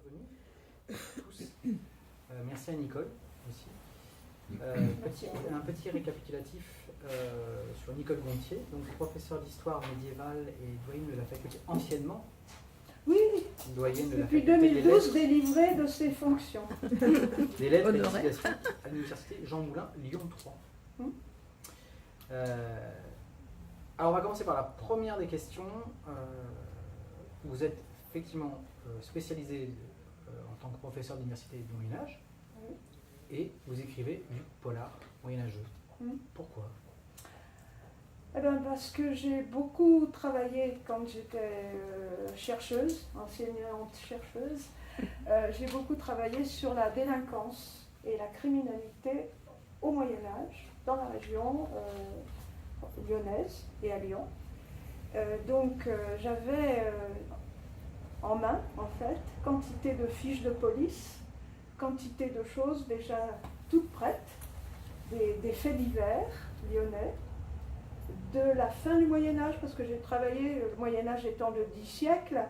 venus tous. Merci à Nicole aussi. Un petit récapitulatif sur Nicole Gontier, donc professeure d'histoire médiévale et doyenne de la faculté anciennement. Oui, Doyenne de depuis la faculté 2012 délivrée de ses fonctions. Des lettres et d'investigation à l'université Jean Moulin, Lyon 3. Alors on va commencer par la première des questions. Vous êtes effectivement spécialisé en tant que professeur d'université du Moyen-Âge et vous écrivez du polar moyenâgeux. Pourquoi ? Eh bien, parce que j'ai beaucoup travaillé quand j'étais chercheuse, enseignante-chercheuse. J'ai beaucoup travaillé sur la délinquance et la criminalité au Moyen-Âge, dans la région lyonnaise et à Lyon. Donc j'avais en main, en fait, quantité de fiches de police, quantité de choses déjà toutes prêtes, des faits divers lyonnais, de la fin du Moyen-Âge, parce que j'ai travaillé, le Moyen-Âge étant de 10 siècles,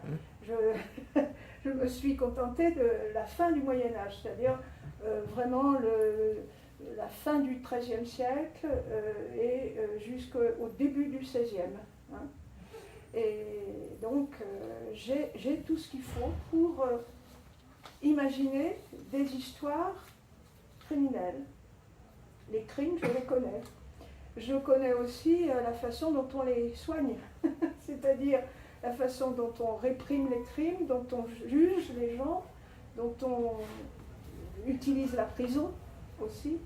je me suis contentée de la fin du Moyen-Âge, c'est-à-dire vraiment la fin du XIIIe siècle et jusqu'au début du XVIe. Hein. Et donc j'ai tout ce qu'il faut pour imaginer des histoires criminelles. Les crimes, je les connais. Je connais aussi la façon dont on les soigne, c'est-à-dire la façon dont on réprime les crimes, dont on juge les gens, dont on utilise la prison aussi.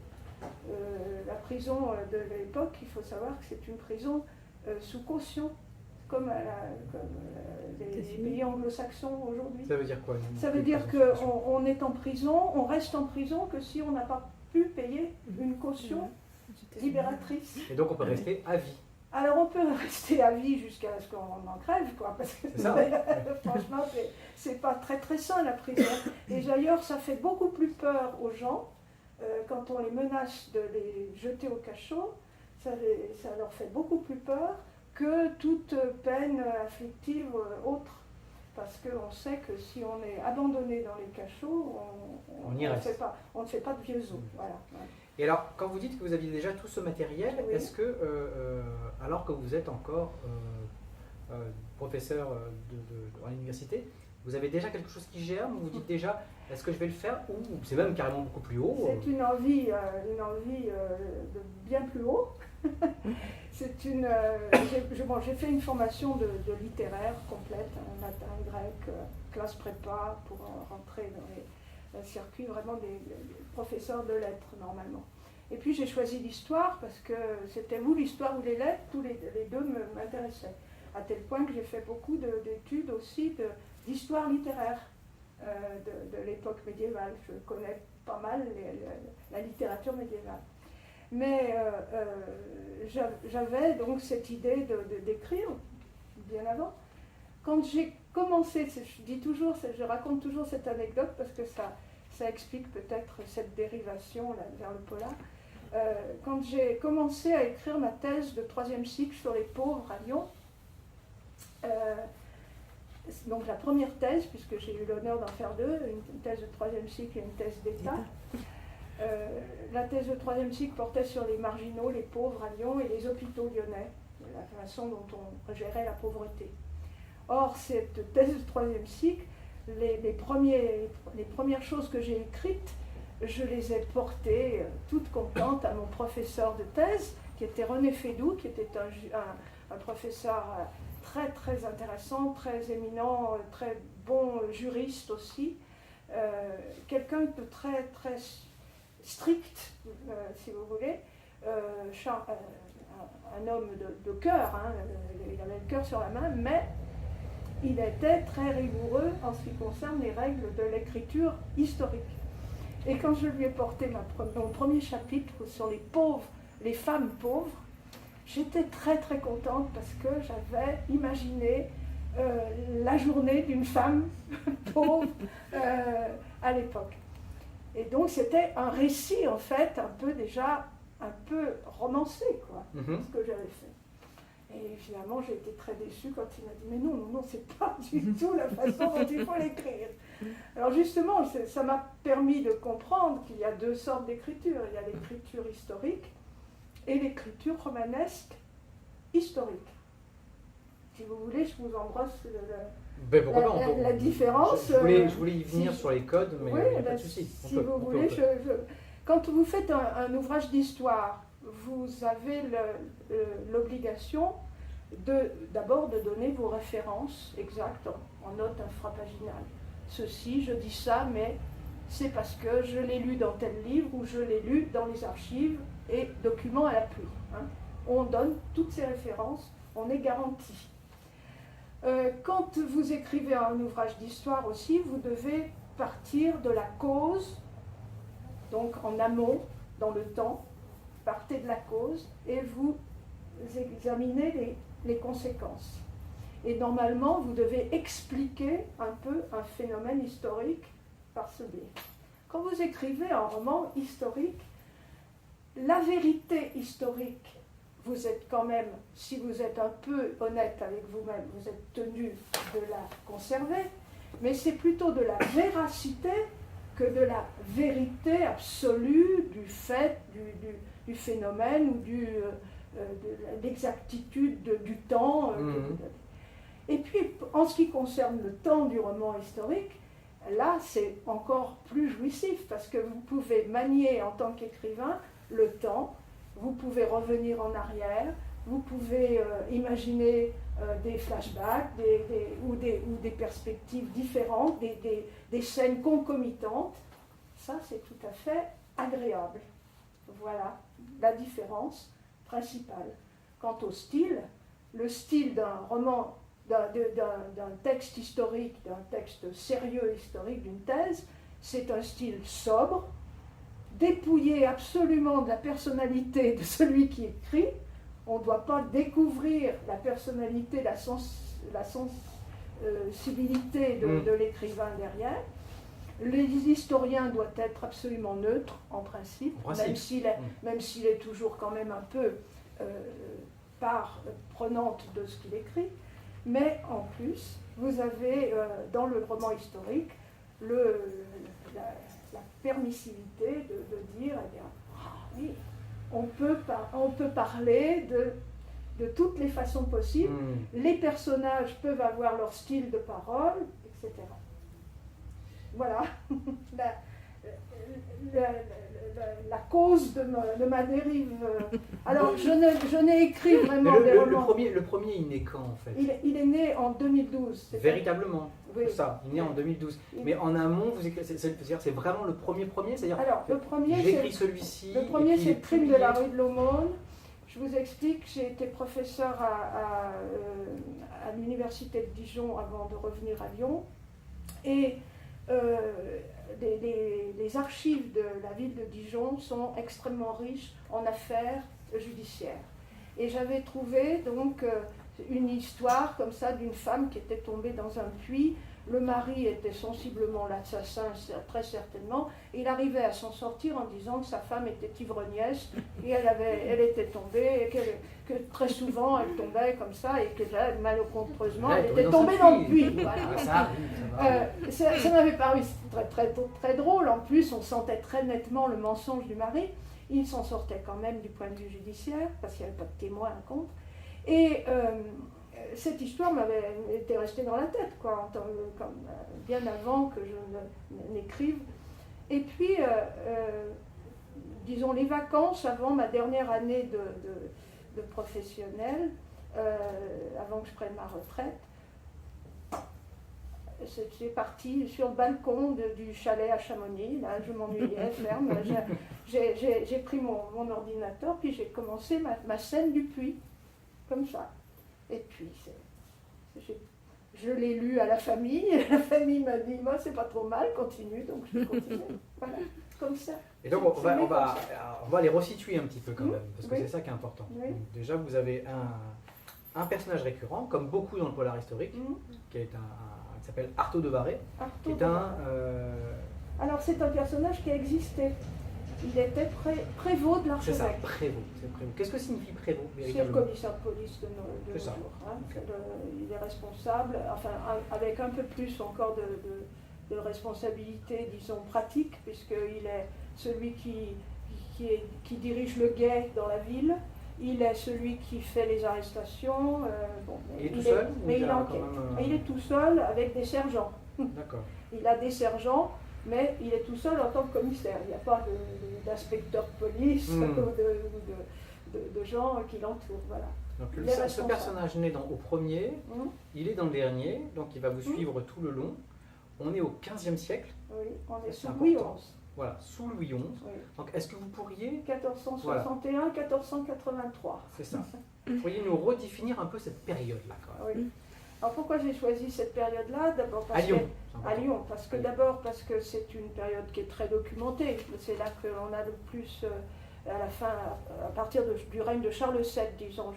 La prison de l'époque, il faut savoir que c'est une prison sous caution, comme les pays anglo-saxons aujourd'hui. Ça veut dire quoi ? Ça veut dire qu'on est en prison, on reste en prison que si on n'a pas pu payer une caution libératrice. Et donc on peut rester à vie. Alors on peut rester à vie jusqu'à ce qu'on en crève, quoi, parce que franchement, c'est pas très très sain la prison. Et d'ailleurs, ça fait beaucoup plus peur aux gens quand on les menace de les jeter au cachot. Ça leur fait beaucoup plus peur que toute peine afflictive autre. Parce qu'on sait que si on est abandonné dans les cachots, on ne fait pas de vieux os. Voilà. Et alors, quand vous dites que vous aviez déjà tout ce matériel, est-ce que, alors que vous êtes encore professeur à l'université, vous avez déjà quelque chose qui germe, ou vous dites déjà, est-ce que je vais le faire, ou c'est même carrément beaucoup plus haut? C'est une envie de bien plus haut. J'ai fait une formation de littéraire complète, latin, grec, classe prépa, pour rentrer dans les circuits vraiment des professeurs de lettres normalement. Et puis j'ai choisi l'histoire parce que c'était ou l'histoire ou les lettres, tous les deux m'intéressaient. À tel point que j'ai fait beaucoup d'études aussi d'histoire littéraire de l'époque médiévale. Je connais pas mal la littérature médiévale. Mais j'avais donc cette idée d'écrire bien avant. Quand j'ai commencé, je raconte toujours cette anecdote parce que ça explique peut-être cette dérivation là, vers le polar. Quand j'ai commencé à écrire ma thèse de 3e cycle sur les pauvres à Lyon, donc la première thèse, puisque j'ai eu l'honneur d'en faire deux, une thèse de 3e cycle et une thèse d'État. La thèse de 3e cycle portait sur les marginaux, les pauvres à Lyon et les hôpitaux lyonnais, la façon dont on gérait la pauvreté. Or, cette thèse de 3e cycle, les premières choses que j'ai écrites, je les ai portées toutes contentes à mon professeur de thèse, qui était René Fédoux, qui était un professeur très très intéressant, très éminent, très bon juriste aussi, quelqu'un de très très strict, si vous voulez, un homme de cœur, hein, il avait le cœur sur la main, mais il était très rigoureux en ce qui concerne les règles de l'écriture historique. Et quand je lui ai porté mon premier chapitre sur les pauvres, les femmes pauvres, j'étais très très contente parce que j'avais imaginé la journée d'une femme pauvre à l'époque. Et donc c'était un récit en fait un peu romancé, quoi, ce que j'avais fait. Et finalement, j'ai été très déçue quand il m'a dit « Mais non, non, non, c'est pas du tout la façon dont il faut l'écrire. » Alors justement, ça m'a permis de comprendre qu'il y a deux sortes d'écriture. Il y a l'écriture historique et l'écriture romanesque historique. Si vous voulez, je vous embrasse la différence. Je voulais y venir sur les codes, mais oui, il n'y a pas de souci. Si vous voulez, quand vous faites un ouvrage d'histoire, vous avez l'obligation d'abord de donner vos références exactes en note infrapaginale. Ceci, je dis ça, mais c'est parce que je l'ai lu dans tel livre ou je l'ai lu dans les archives et documents à l'appui. On donne toutes ces références, on est garanti. Quand vous écrivez un ouvrage d'histoire aussi, vous devez partir de la cause, donc en amont, dans le temps, partez de la cause et vous examinez les conséquences. Et normalement, vous devez expliquer un peu un phénomène historique par ce biais. Quand vous écrivez un roman historique, la vérité historique, vous êtes quand même, si vous êtes un peu honnête avec vous-même, vous êtes tenu de la conserver, mais c'est plutôt de la véracité que de la vérité absolue du fait, du phénomène ou de l'exactitude du temps. Et puis, en ce qui concerne le temps du roman historique, là, c'est encore plus jouissif, parce que vous pouvez manier en tant qu'écrivain le temps, vous pouvez revenir en arrière, vous pouvez imaginer des flashbacks ou des perspectives différentes, des scènes concomitantes. Ça, c'est tout à fait agréable. Voilà la différence principale. Quant au style, le style d'un roman, d'un texte historique, d'un texte sérieux historique, d'une thèse, c'est un style sobre, dépouillé absolument de la personnalité de celui qui écrit. On ne doit pas découvrir la personnalité, la sensibilité de l'écrivain derrière. Les historiens doivent être absolument neutres en principe. Même s'il est toujours quand même un peu part prenante de ce qu'il écrit. Mais en plus, vous avez dans le roman historique la permissivité de dire, eh bien, oui, on peut parler de toutes les façons possibles, les personnages peuvent avoir leur style de parole, etc. Voilà la cause de ma dérive. Alors, je n'ai écrit vraiment des romans. Le premier, il naît quand, en fait? Il est né en 2012. Véritablement, oui. C'est ça, il est né en 2012. Mais en amont, c'est vraiment le premier, c'est-à-dire, alors, le premier, j'écris celui-ci. Le premier, c'est le crime de la rue de l'Aumône. Je vous explique, j'ai été professeur à l'université de Dijon avant de revenir à Lyon. Et les archives de la ville de Dijon sont extrêmement riches en affaires judiciaires. Et j'avais trouvé donc une histoire comme ça d'une femme qui était tombée dans un puits. Le mari était sensiblement l'assassin, très certainement. Et il arrivait à s'en sortir en disant que sa femme était ivrognesse et elle était tombée, et que très souvent elle tombait comme ça et que malencontreusement elle était tombée dans le puits. Voilà. Ça m'avait paru très drôle. En plus, on sentait très nettement le mensonge du mari. Il s'en sortait quand même du point de vue judiciaire parce qu'il n'y avait pas de témoin à contre. Et cette histoire était restée dans la tête, quoi, bien avant que je n'écrive. Et puis, disons, les vacances avant ma dernière année de professionnel, avant que je prenne ma retraite, j'ai parti sur le balcon du chalet à Chamonix. Là, je m'ennuyais, ferme. J'ai pris mon ordinateur, puis j'ai commencé ma scène du puits, comme ça. Et puis, je l'ai lu à la famille, et la famille m'a dit, moi, c'est pas trop mal, continue, donc je continue. Voilà, comme ça. Et donc, on va les resituer un petit peu quand même, parce que c'est ça qui est important. Oui. Donc, déjà, vous avez un personnage récurrent, comme beaucoup dans le polar historique, qui s'appelle Artaud de Varé, qui est Alors, c'est un personnage qui a existé. Il était prévôt de C'est ça, l'archevêque. prévôt. Qu'est-ce que signifie prévôt, C'est le véritablement? commissaire de police de nos C'est ça. jours. Hein. Ok. Il est responsable, enfin avec un peu plus encore de responsabilité, disons, pratique, puisqu'il est celui qui dirige le guet dans la ville. Il est celui qui fait les arrestations. Il est tout seul? Mais ou il a enquête. quand même, Il est tout seul avec des sergents. D'accord. Il a des sergents, mais il est tout seul en tant que commissaire. Il n'y a pas d'inspecteur de police ou de gens qui l'entourent. Voilà. Donc Il est ce responsable. personnage naît au premier, il est dans le dernier, donc il va vous suivre tout le long. On est au XVe siècle, Oui, on est C'est sous Louis important. XI. voilà, sous Louis XI. Oui. Donc est-ce que vous pourriez, 1461, 1483. c'est ça, vous pourriez nous redéfinir un peu cette période-là quand même? Oui. Alors pourquoi j'ai choisi cette période-là? D'abord À parce Lyon. que c'est important. à Lyon, parce que À Lyon. d'abord parce que c'est une période qui est très documentée. C'est là qu'on a le plus, à la fin, à partir du règne de Charles VII, disons,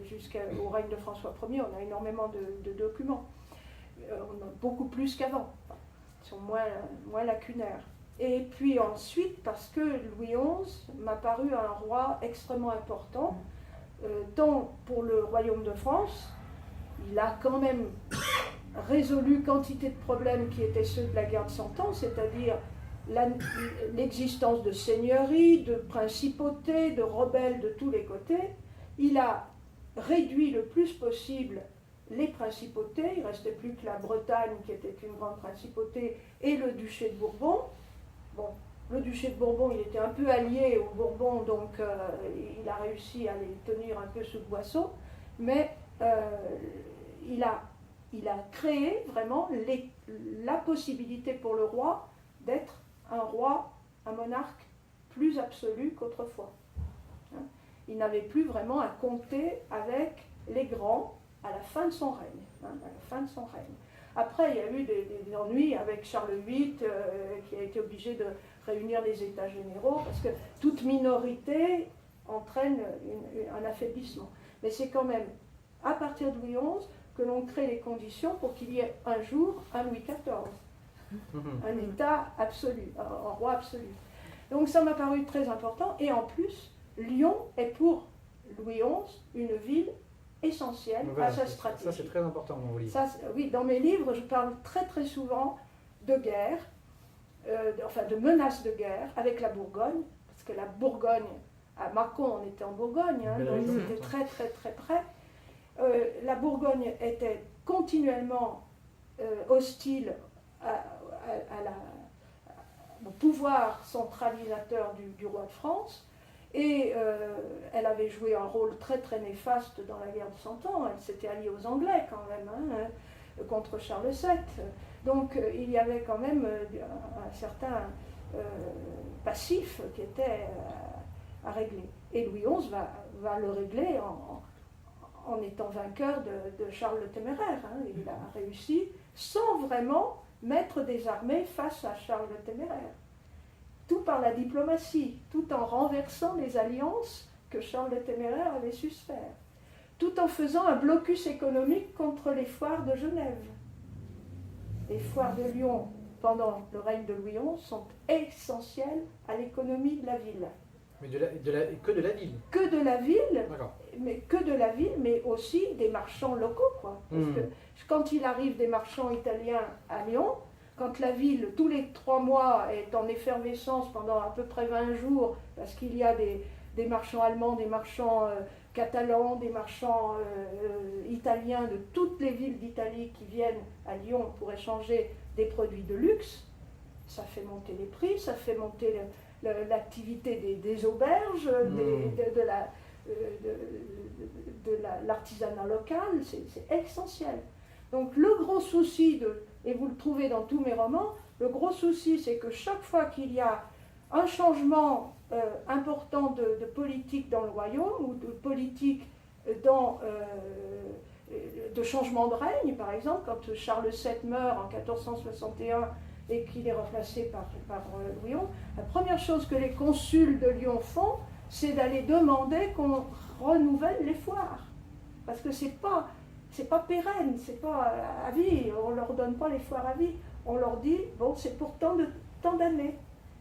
jusqu'au règne de François Ier, on a énormément de documents. On a beaucoup plus qu'avant. Ils sont moins lacunaires. Et puis ensuite, parce que Louis XI m'a paru un roi extrêmement important, tant pour le royaume de France, il a quand même résolu quantité de problèmes qui étaient ceux de la guerre de Cent Ans, c'est-à-dire l'existence de seigneuries, de principautés, de rebelles de tous les côtés. Il a réduit le plus possible les principautés, il ne restait plus que la Bretagne qui était une grande principauté et le duché de Bourbon. Bon, le duché de Bourbon, il était un peu allié aux Bourbons, donc il a réussi à les tenir un peu sous le boisseau, mais il a créé vraiment la possibilité pour le roi d'être un monarque plus absolu qu'autrefois. Hein. Il n'avait plus vraiment à compter avec les grands à la fin de son règne. Hein, à la fin de son règne. Après, il y a eu des ennuis avec Charles VIII, qui a été obligé de réunir les États généraux, parce que toute minorité entraîne un affaiblissement. Mais c'est quand même à partir de Louis XI que l'on crée les conditions pour qu'il y ait un jour un Louis XIV, un État absolu, un roi absolu. Donc ça m'a paru très important, et en plus, Lyon est pour Louis XI une ville essentielle Voilà, à sa stratégie. ça c'est très important dans vos livres. Ça, oui, dans mes livres, je parle très très souvent de guerre, de menaces de guerre avec la Bourgogne, parce que la Bourgogne, à Mâcon, on était en Bourgogne, hein, donc c'était très très très près. La Bourgogne était continuellement hostile au pouvoir centralisateur du roi de France, et elle avait joué un rôle très très néfaste dans la guerre de Cent Ans. Elle s'était alliée aux Anglais quand même, hein, contre Charles VII. Donc il y avait quand même un certain passif qui était à régler. Et Louis XI va le régler en étant vainqueur de Charles le Téméraire. Hein. Il a réussi sans vraiment mettre des armées face à Charles le Téméraire. Tout par la diplomatie, tout en renversant les alliances que Charles le Téméraire avait su se faire, tout en faisant un blocus économique contre les foires de Genève. Les foires de Lyon, pendant le règne de Louis XI, sont essentielles à l'économie de la ville. Mais que de la ville? Que de la ville, D'accord. mais aussi des marchands locaux, quoi. Parce que quand il arrive des marchands italiens à Lyon, quand la ville, tous les 3 mois, est en effervescence pendant à peu près 20 jours, parce qu'il y a des marchands allemands, des marchands catalans, des marchands italiens de toutes les villes d'Italie qui viennent à Lyon pour échanger des produits de luxe, ça fait monter les prix, ça fait monter l'activité des auberges, de l'artisanat local, c'est essentiel. Donc le gros souci, et vous le trouvez dans tous mes romans, le gros souci c'est que chaque fois qu'il y a un changement important de politique dans le royaume, ou de politique de changement de règne, par exemple, quand Charles VII meurt en 1461 et qu'il est remplacé par Louis XI, la première chose que les consuls de Lyon font, c'est d'aller demander qu'on renouvelle les foires. Parce que c'est pas pérenne, c'est pas à vie, on ne leur donne pas les foires à vie. On leur dit, bon, c'est pour tant d'années.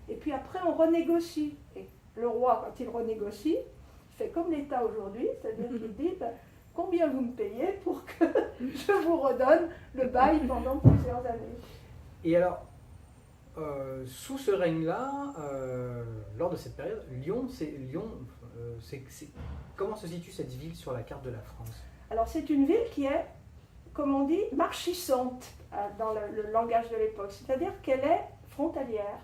et puis après on renégocie. Et le roi, quand il renégocie, il fait comme l'État aujourd'hui, c'est-à-dire qu'il dit combien vous me payez pour que je vous redonne le bail pendant plusieurs années. Et alors, sous ce règne-là, lors de cette période, comment se situe cette ville sur la carte de la France? Alors c'est une ville qui est, comme on dit, marchissante dans le langage de l'époque, c'est-à-dire qu'elle est frontalière.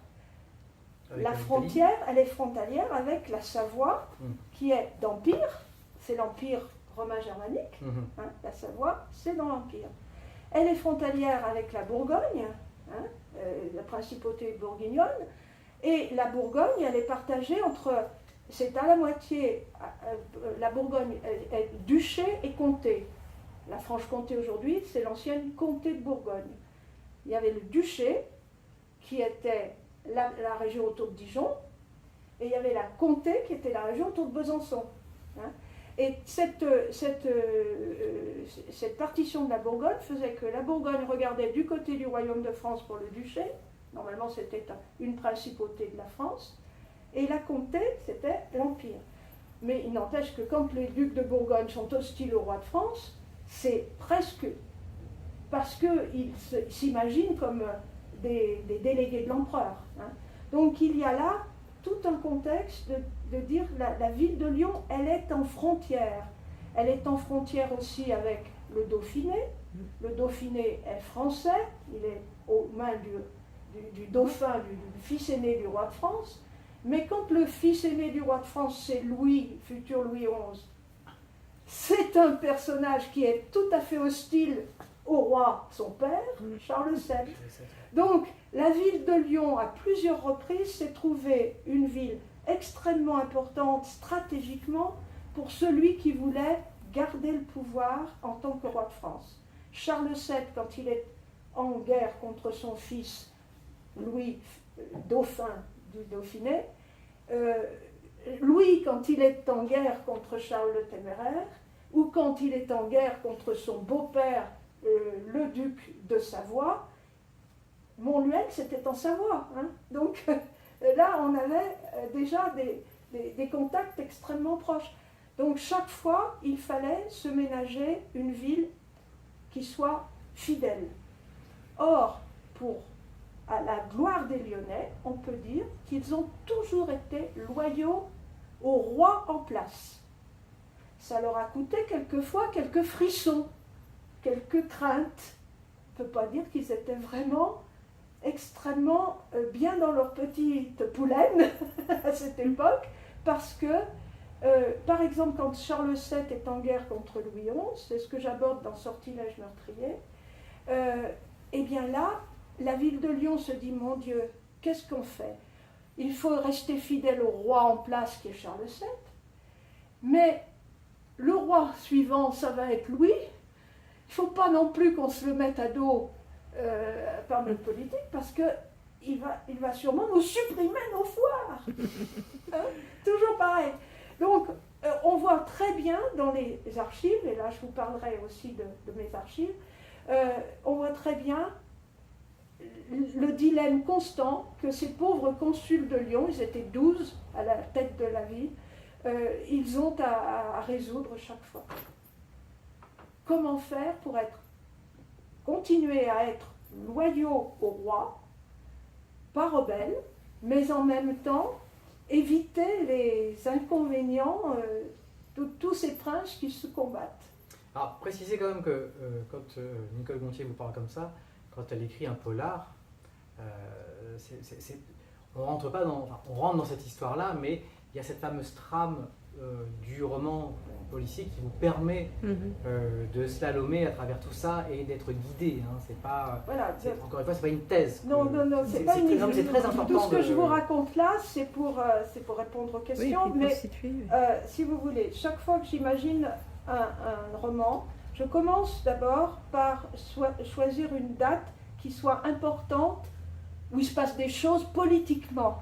La frontière, elle est frontalière avec la Savoie, qui est d'empire, c'est l'empire romain germanique, la Savoie, c'est dans l'empire. Elle est frontalière avec la Bourgogne, la principauté bourguignonne, et la Bourgogne, elle est partagée entre, c'est à la moitié, la Bourgogne est duché et comté. La Franche-Comté aujourd'hui, c'est l'ancienne comté de Bourgogne. Il y avait le duché, qui était la région autour de Dijon, et il y avait la comté, qui était la région autour de Besançon. Et cette partition de la Bourgogne faisait que la Bourgogne regardait du côté du royaume de France pour le duché, normalement c'était une principauté de la France, et la comté c'était l'empire. Mais il n'empêche que quand les ducs de Bourgogne sont hostiles au roi de France, c'est presque parce qu'ils s'imaginent comme des délégués de l'empereur. Donc il y a là tout un contexte de dire la ville de Lyon, elle est en frontière. Elle est en frontière aussi avec le Dauphiné. Le Dauphiné est français, il est aux mains du dauphin, du fils aîné du roi de France. Mais quand le fils aîné du roi de France, c'est Louis, futur Louis XI, c'est un personnage qui est tout à fait hostile au roi, son père, Charles VII. Donc, la ville de Lyon, à plusieurs reprises, s'est trouvée une ville extrêmement importante stratégiquement pour celui qui voulait garder le pouvoir en tant que roi de France. Charles VII, quand il est en guerre contre son fils Louis, dauphin du Dauphiné, Louis, quand il est en guerre contre Charles le Téméraire, ou quand il est en guerre contre son beau-père, le duc de Savoie, Montluel, c'était en Savoie. Donc là, on avait déjà des contacts extrêmement proches. Donc chaque fois, il fallait se ménager une ville qui soit fidèle. Or, à la gloire des Lyonnais, on peut dire qu'ils ont toujours été loyaux au roi en place. Ça leur a coûté quelquefois quelques frissons, quelques craintes. On ne peut pas dire qu'ils étaient vraiment extrêmement bien dans leur petite poulaine à cette époque, parce que, par exemple, quand Charles VII est en guerre contre Louis XI, c'est ce que j'aborde dans Sortilège meurtrier, eh bien là, la ville de Lyon se dit, mon Dieu, qu'est-ce qu'on fait? Il faut rester fidèle au roi en place qui est Charles VII, mais le roi suivant, ça va être Louis. Il ne faut pas non plus qu'on se le mette à dos par notre politique, parce qu'il va sûrement nous supprimer nos foires. Toujours pareil. Donc, on voit très bien dans les archives, et là je vous parlerai aussi de mes archives, on voit très bien le dilemme constant que ces pauvres consuls de Lyon, ils étaient 12 à la tête de la ville, ils ont à résoudre chaque fois. Comment faire pour continuer à être loyaux au roi, pas rebelles, mais en même temps éviter les inconvénients de tous ces princes qui se combattent. Alors, précisez quand même que quand Nicole Gontier vous parle comme ça, quand elle écrit un polar, on rentre dans cette histoire-là, mais il y a cette fameuse trame du roman policier qui vous permet de slalomer à travers tout ça et d'être guidé. C'est pas, voilà, encore une fois, c'est pas une thèse. Non, c'est pas une thèse. C'est très important. Tout ce que je vous raconte là, c'est pour répondre aux questions, mais si vous voulez, chaque fois que j'imagine un roman, je commence d'abord par choisir une date qui soit importante, où il se passe des choses politiquement.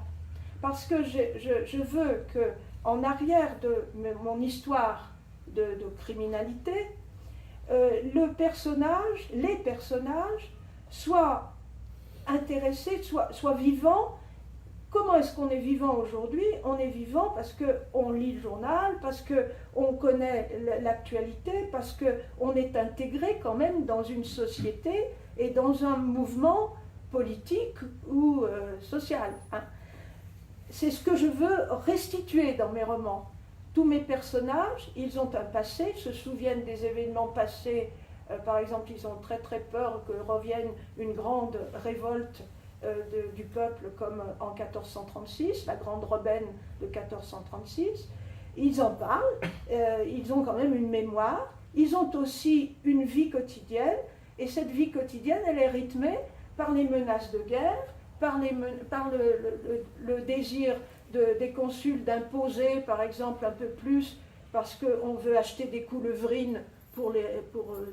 Parce que je veux qu'en arrière de mon histoire de criminalité, les personnages soient intéressés, soient vivants, comment est-ce qu'on est vivant aujourd'hui? On est vivant parce qu'on lit le journal, parce qu'on connaît l'actualité, parce qu'on est intégré quand même dans une société et dans un mouvement politique ou social. Hein. C'est ce que je veux restituer dans mes romans. Tous mes personnages, ils ont un passé, se souviennent des événements passés. Par exemple, ils ont très très peur que revienne une grande révolte du peuple comme en 1436, la grande rebelle de 1436. Ils en parlent, ils ont quand même une mémoire, ils ont aussi une vie quotidienne, et cette vie quotidienne, elle est rythmée par les menaces de guerre, par le désir des consuls d'imposer, par exemple, un peu plus, parce qu'on veut acheter des coulevrines pour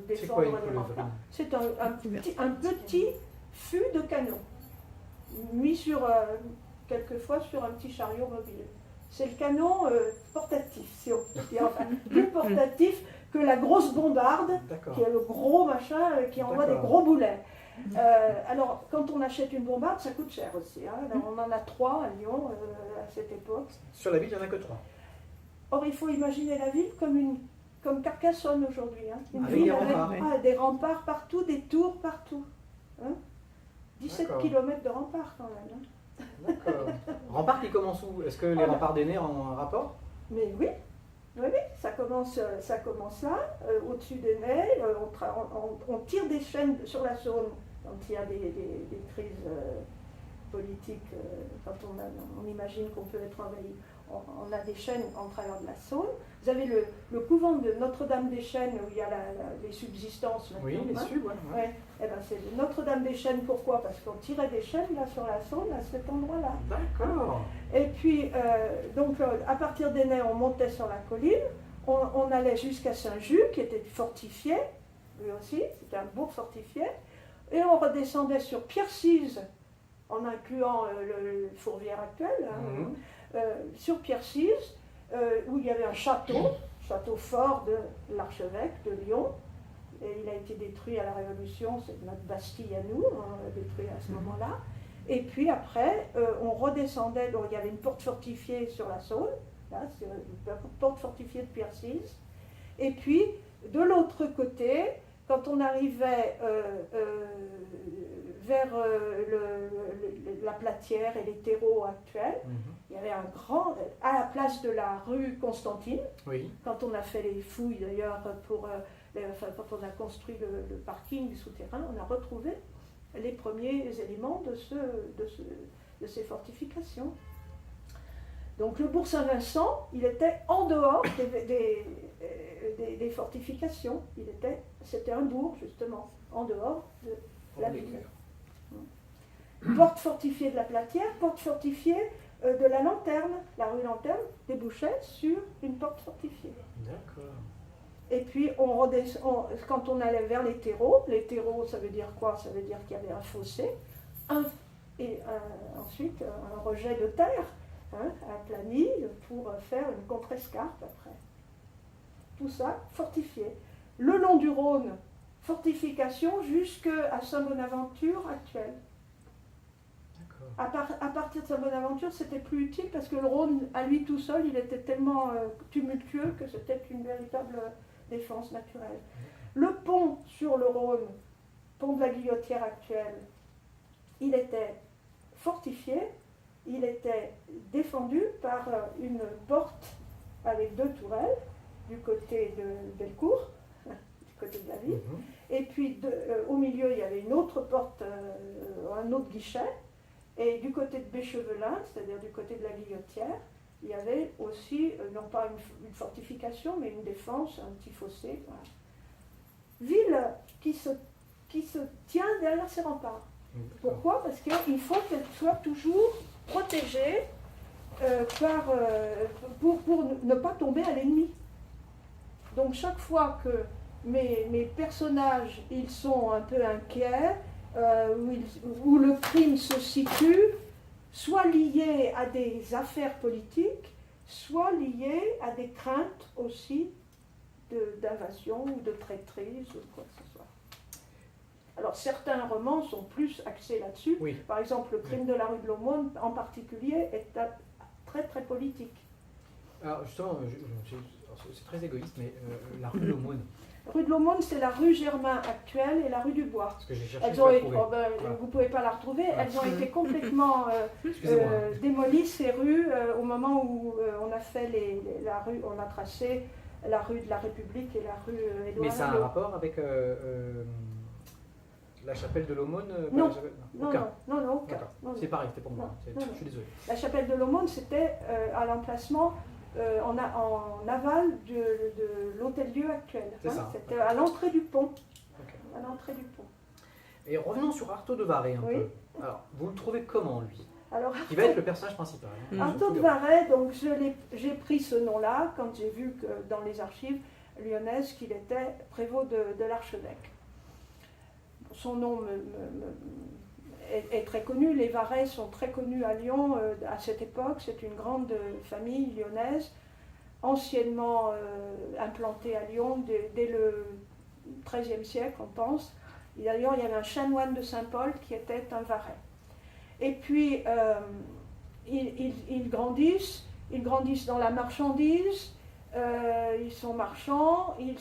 défendre les remparts. C'est un petit fût de canon, mis quelquefois sur un petit chariot mobile. C'est le canon portatif, si on peut dire, enfin, plus portatif que la grosse bombarde, qui est le gros machin, qui envoie des gros boulets. Alors, quand on achète une bombarde, ça coûte cher aussi. Hein. Alors, on en a 3 à Lyon à cette époque. Sur la ville, il n'y en a que 3. Or, il faut imaginer la ville comme Carcassonne aujourd'hui. Hein. Une avec ville avec des remparts partout, des tours partout. Hein. 17 km de remparts quand même. Hein. D'accord. Remparts qui commencent où? Est-ce que les remparts d'Aisne ont un rapport? Mais oui. Oui, ça commence là, au-dessus des nez, on tire des chaînes sur la Saône quand il y a des crises politiques, quand on imagine qu'on peut être envahi. On a des chaînes en travers de la Saône. Vous avez le couvent de Notre-Dame-des-Chênes où il y a les subsistances maintenant. Oui, les subs, ouais. Eh ben, c'est Notre-Dame-des-Chênes, pourquoi? Parce qu'on tirait des chaînes là sur la Saône, à cet endroit-là. D'accord. Et puis, donc, à partir d'Aisne, on montait sur la colline, on allait jusqu'à Saint-Just, qui était fortifié, lui aussi, c'était un bourg fortifié, et on redescendait sur Pierre-Cise, en incluant le Fourvière actuel, hein, sur Pierre-Cise, où il y avait un château fort de l'archevêque de Lyon, et il a été détruit à la Révolution, c'est notre Bastille à nous, on l'a détruit à ce moment-là. Et puis après, on redescendait, donc il y avait une porte fortifiée sur la Saône, là, c'est une porte fortifiée de Pierre-Cise. Et puis, de l'autre côté, quand on arrivait vers la Platière et les terreaux actuels, il y avait un grand, à la place de la rue Constantine, quand on a fait les fouilles d'ailleurs, quand on a construit le parking souterrain, on a retrouvé les premiers éléments de ces fortifications. Donc le bourg Saint-Vincent, il était en dehors des fortifications. C'était un bourg, justement, en dehors de la ville. Porte fortifiée de la Platière, porte fortifiée de la Lanterne. La rue Lanterne débouchait sur une porte fortifiée. D'accord. Et puis, quand on allait vers les terreaux, ça veut dire quoi? Ça veut dire qu'il y avait un fossé, ensuite un rejet de terre, hein, aplani, pour faire une contre-escarpe après. Tout ça fortifié. Le long du Rhône, fortification jusqu'à Saint-Bonaventure actuel. À partir de Saint-Bonaventure, c'était plus utile parce que le Rhône, à lui tout seul, il était tellement tumultueux que c'était une véritable défense naturelle. Le pont sur le Rhône, pont de la Guillotière actuelle, il était fortifié, il était défendu par une porte avec 2 tourelles du côté de Bellecour, du côté de la ville, et puis au milieu il y avait une autre porte, un autre guichet, et du côté de Béchevelin, c'est-à-dire du côté de la Guillotière, il y avait aussi, non pas une fortification, mais une défense, un petit fossé. Voilà. Ville qui se tient derrière ses remparts. Pourquoi? Parce qu'il faut qu'elle soit toujours protégée pour ne pas tomber à l'ennemi. Donc chaque fois que mes personnages ils sont un peu inquiets, où le crime se situe, soit lié à des affaires politiques, soit lié à des craintes aussi d'invasion ou de traîtrise ou quoi que ce soit. Alors certains romans sont plus axés là-dessus. Oui. Par exemple, Le crime de la rue de l'Aumône en particulier est très très politique. Alors justement, c'est très égoïste, mais la rue de l'Aumône. Rue de l'Aumône, c'est la rue Germain actuelle et la rue du Bois. Parce que j'ai cherché, Elles ont été, voilà. vous ne pouvez pas la retrouver, Voilà. elles ont été complètement démolies, ces rues, au moment où on a fait la rue, on a tracé la rue de la République et la rue Édouard Mais ça a un Herriot. rapport avec la chapelle de l'Aumône Non. non, Non, aucun. D'accord. Non, non. C'est pareil, c'était pour moi. Non. Je suis désolé. La chapelle de l'Aumône, c'était à l'emplacement en aval de l'hôtel-dieu actuel. C'est ça. C'était à l'entrée du pont. Ok. À l'entrée du pont. Et revenons sur Artaud de Varay un Oui. peu. Alors, vous le trouvez comment, lui? Alors, Qui va être le personnage principal. Artaud de Varay, donc j'ai pris ce nom-là quand j'ai vu que dans les archives lyonnaises qu'il était prévôt de l'archevêque. Son nom est très connu, les Varay sont très connus à Lyon à cette époque, c'est une grande famille lyonnaise, anciennement implantée à Lyon dès le XIIIe siècle, on pense. Et d'ailleurs, il y avait un chanoine de Saint-Paul qui était un Varay. Et puis, ils grandissent dans la marchandise, ils sont marchands, ils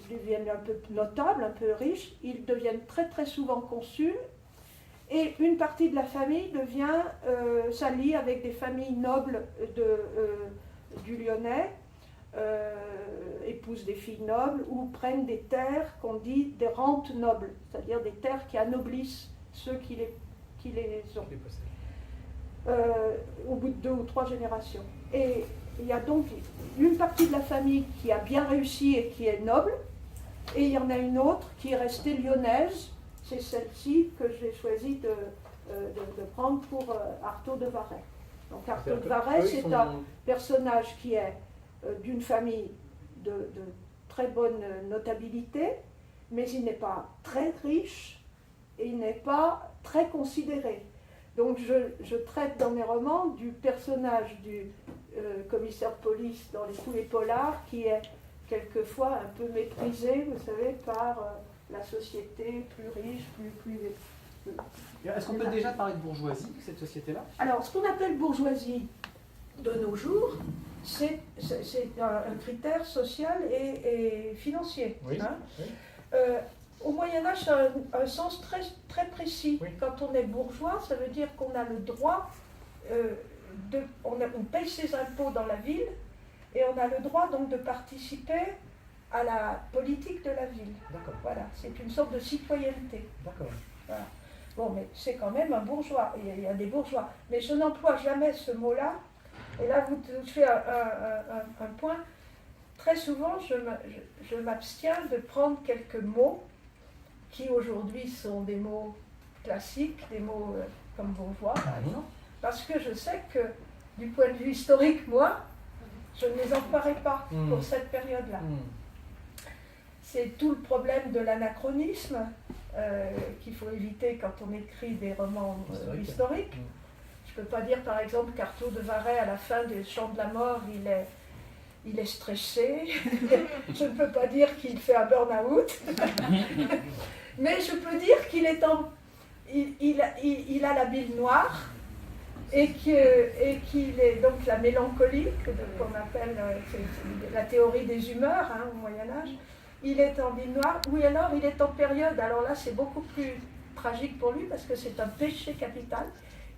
deviennent un peu notables, un peu riches, ils deviennent très très souvent consuls, et une partie de la famille s'allie avec des familles nobles du Lyonnais, épousent des filles nobles ou prennent des terres qu'on dit des rentes nobles, c'est-à-dire des terres qui anoblissent ceux qui les ont, au bout de 2 ou 3 générations. Et il y a donc une partie de la famille qui a bien réussi et qui est noble, et il y en a une autre qui est restée lyonnaise, c'est celle-ci que j'ai choisi de prendre pour Artaud de Varay. Donc Artaud de Varay, c'est un personnage qui est d'une famille de très bonne notabilité, mais il n'est pas très riche et il n'est pas très considéré. Donc je traite dans mes romans du personnage du commissaire de police dans tous les polars qui est quelquefois un peu méprisé, vous savez, par la société plus riche, plus Est-ce qu'on peut déjà parler de bourgeoisie, cette société-là? Alors, ce qu'on appelle bourgeoisie de nos jours, c'est un critère social et financier. Oui. Hein. Oui. Au Moyen-Âge, ça a un sens très, très précis. Oui. Quand on est bourgeois, ça veut dire qu'on a le droit, on paye ses impôts dans la ville, et on a le droit donc de participer à la politique de la ville. D'accord. Voilà, c'est une sorte de citoyenneté. D'accord. Voilà. Bon, mais c'est quand même un bourgeois, il y a des bourgeois. Mais je n'emploie jamais ce mot-là. Et là, vous faites un point. Très souvent, je m'abstiens de prendre quelques mots qui aujourd'hui sont des mots classiques, des mots comme bourgeois, par exemple, parce que je sais que, du point de vue historique, moi, je ne les emploierai pas pour cette période-là. C'est tout le problème de l'anachronisme qu'il faut éviter quand on écrit des romans historiques. Je ne peux pas dire par exemple qu'Artaud de Varay, à la fin des Chants de la Mort, il est stressé. Je ne peux pas dire qu'il fait un burn-out. Mais je peux dire qu'il est il a la bile noire et qu'il est donc la mélancolie, qu'on appelle c'est la théorie des humeurs au Moyen-Âge. Il est en bile noire, ou alors il est en période, alors là c'est beaucoup plus tragique pour lui parce que c'est un péché capital.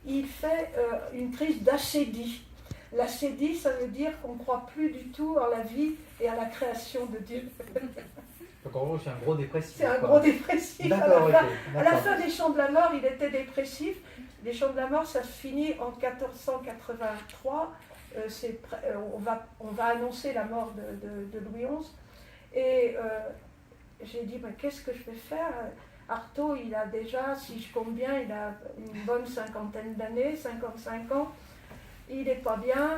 Il fait une crise d'acédie. L'acédie, ça veut dire qu'on ne croit plus du tout en la vie et à la création de Dieu. Donc en gros, c'est un gros dépressif. C'est un gros dépressif. D'accord, à la fin des Chants de la Mort, il était dépressif. Les Chants de la Mort, ça se finit en 1483. On va annoncer la mort de Louis XI. Et j'ai dit, mais qu'est-ce que je vais faire? Artaud, il a déjà, si je compte bien, il a une bonne 50aine d'années, 55 ans. Il n'est pas bien.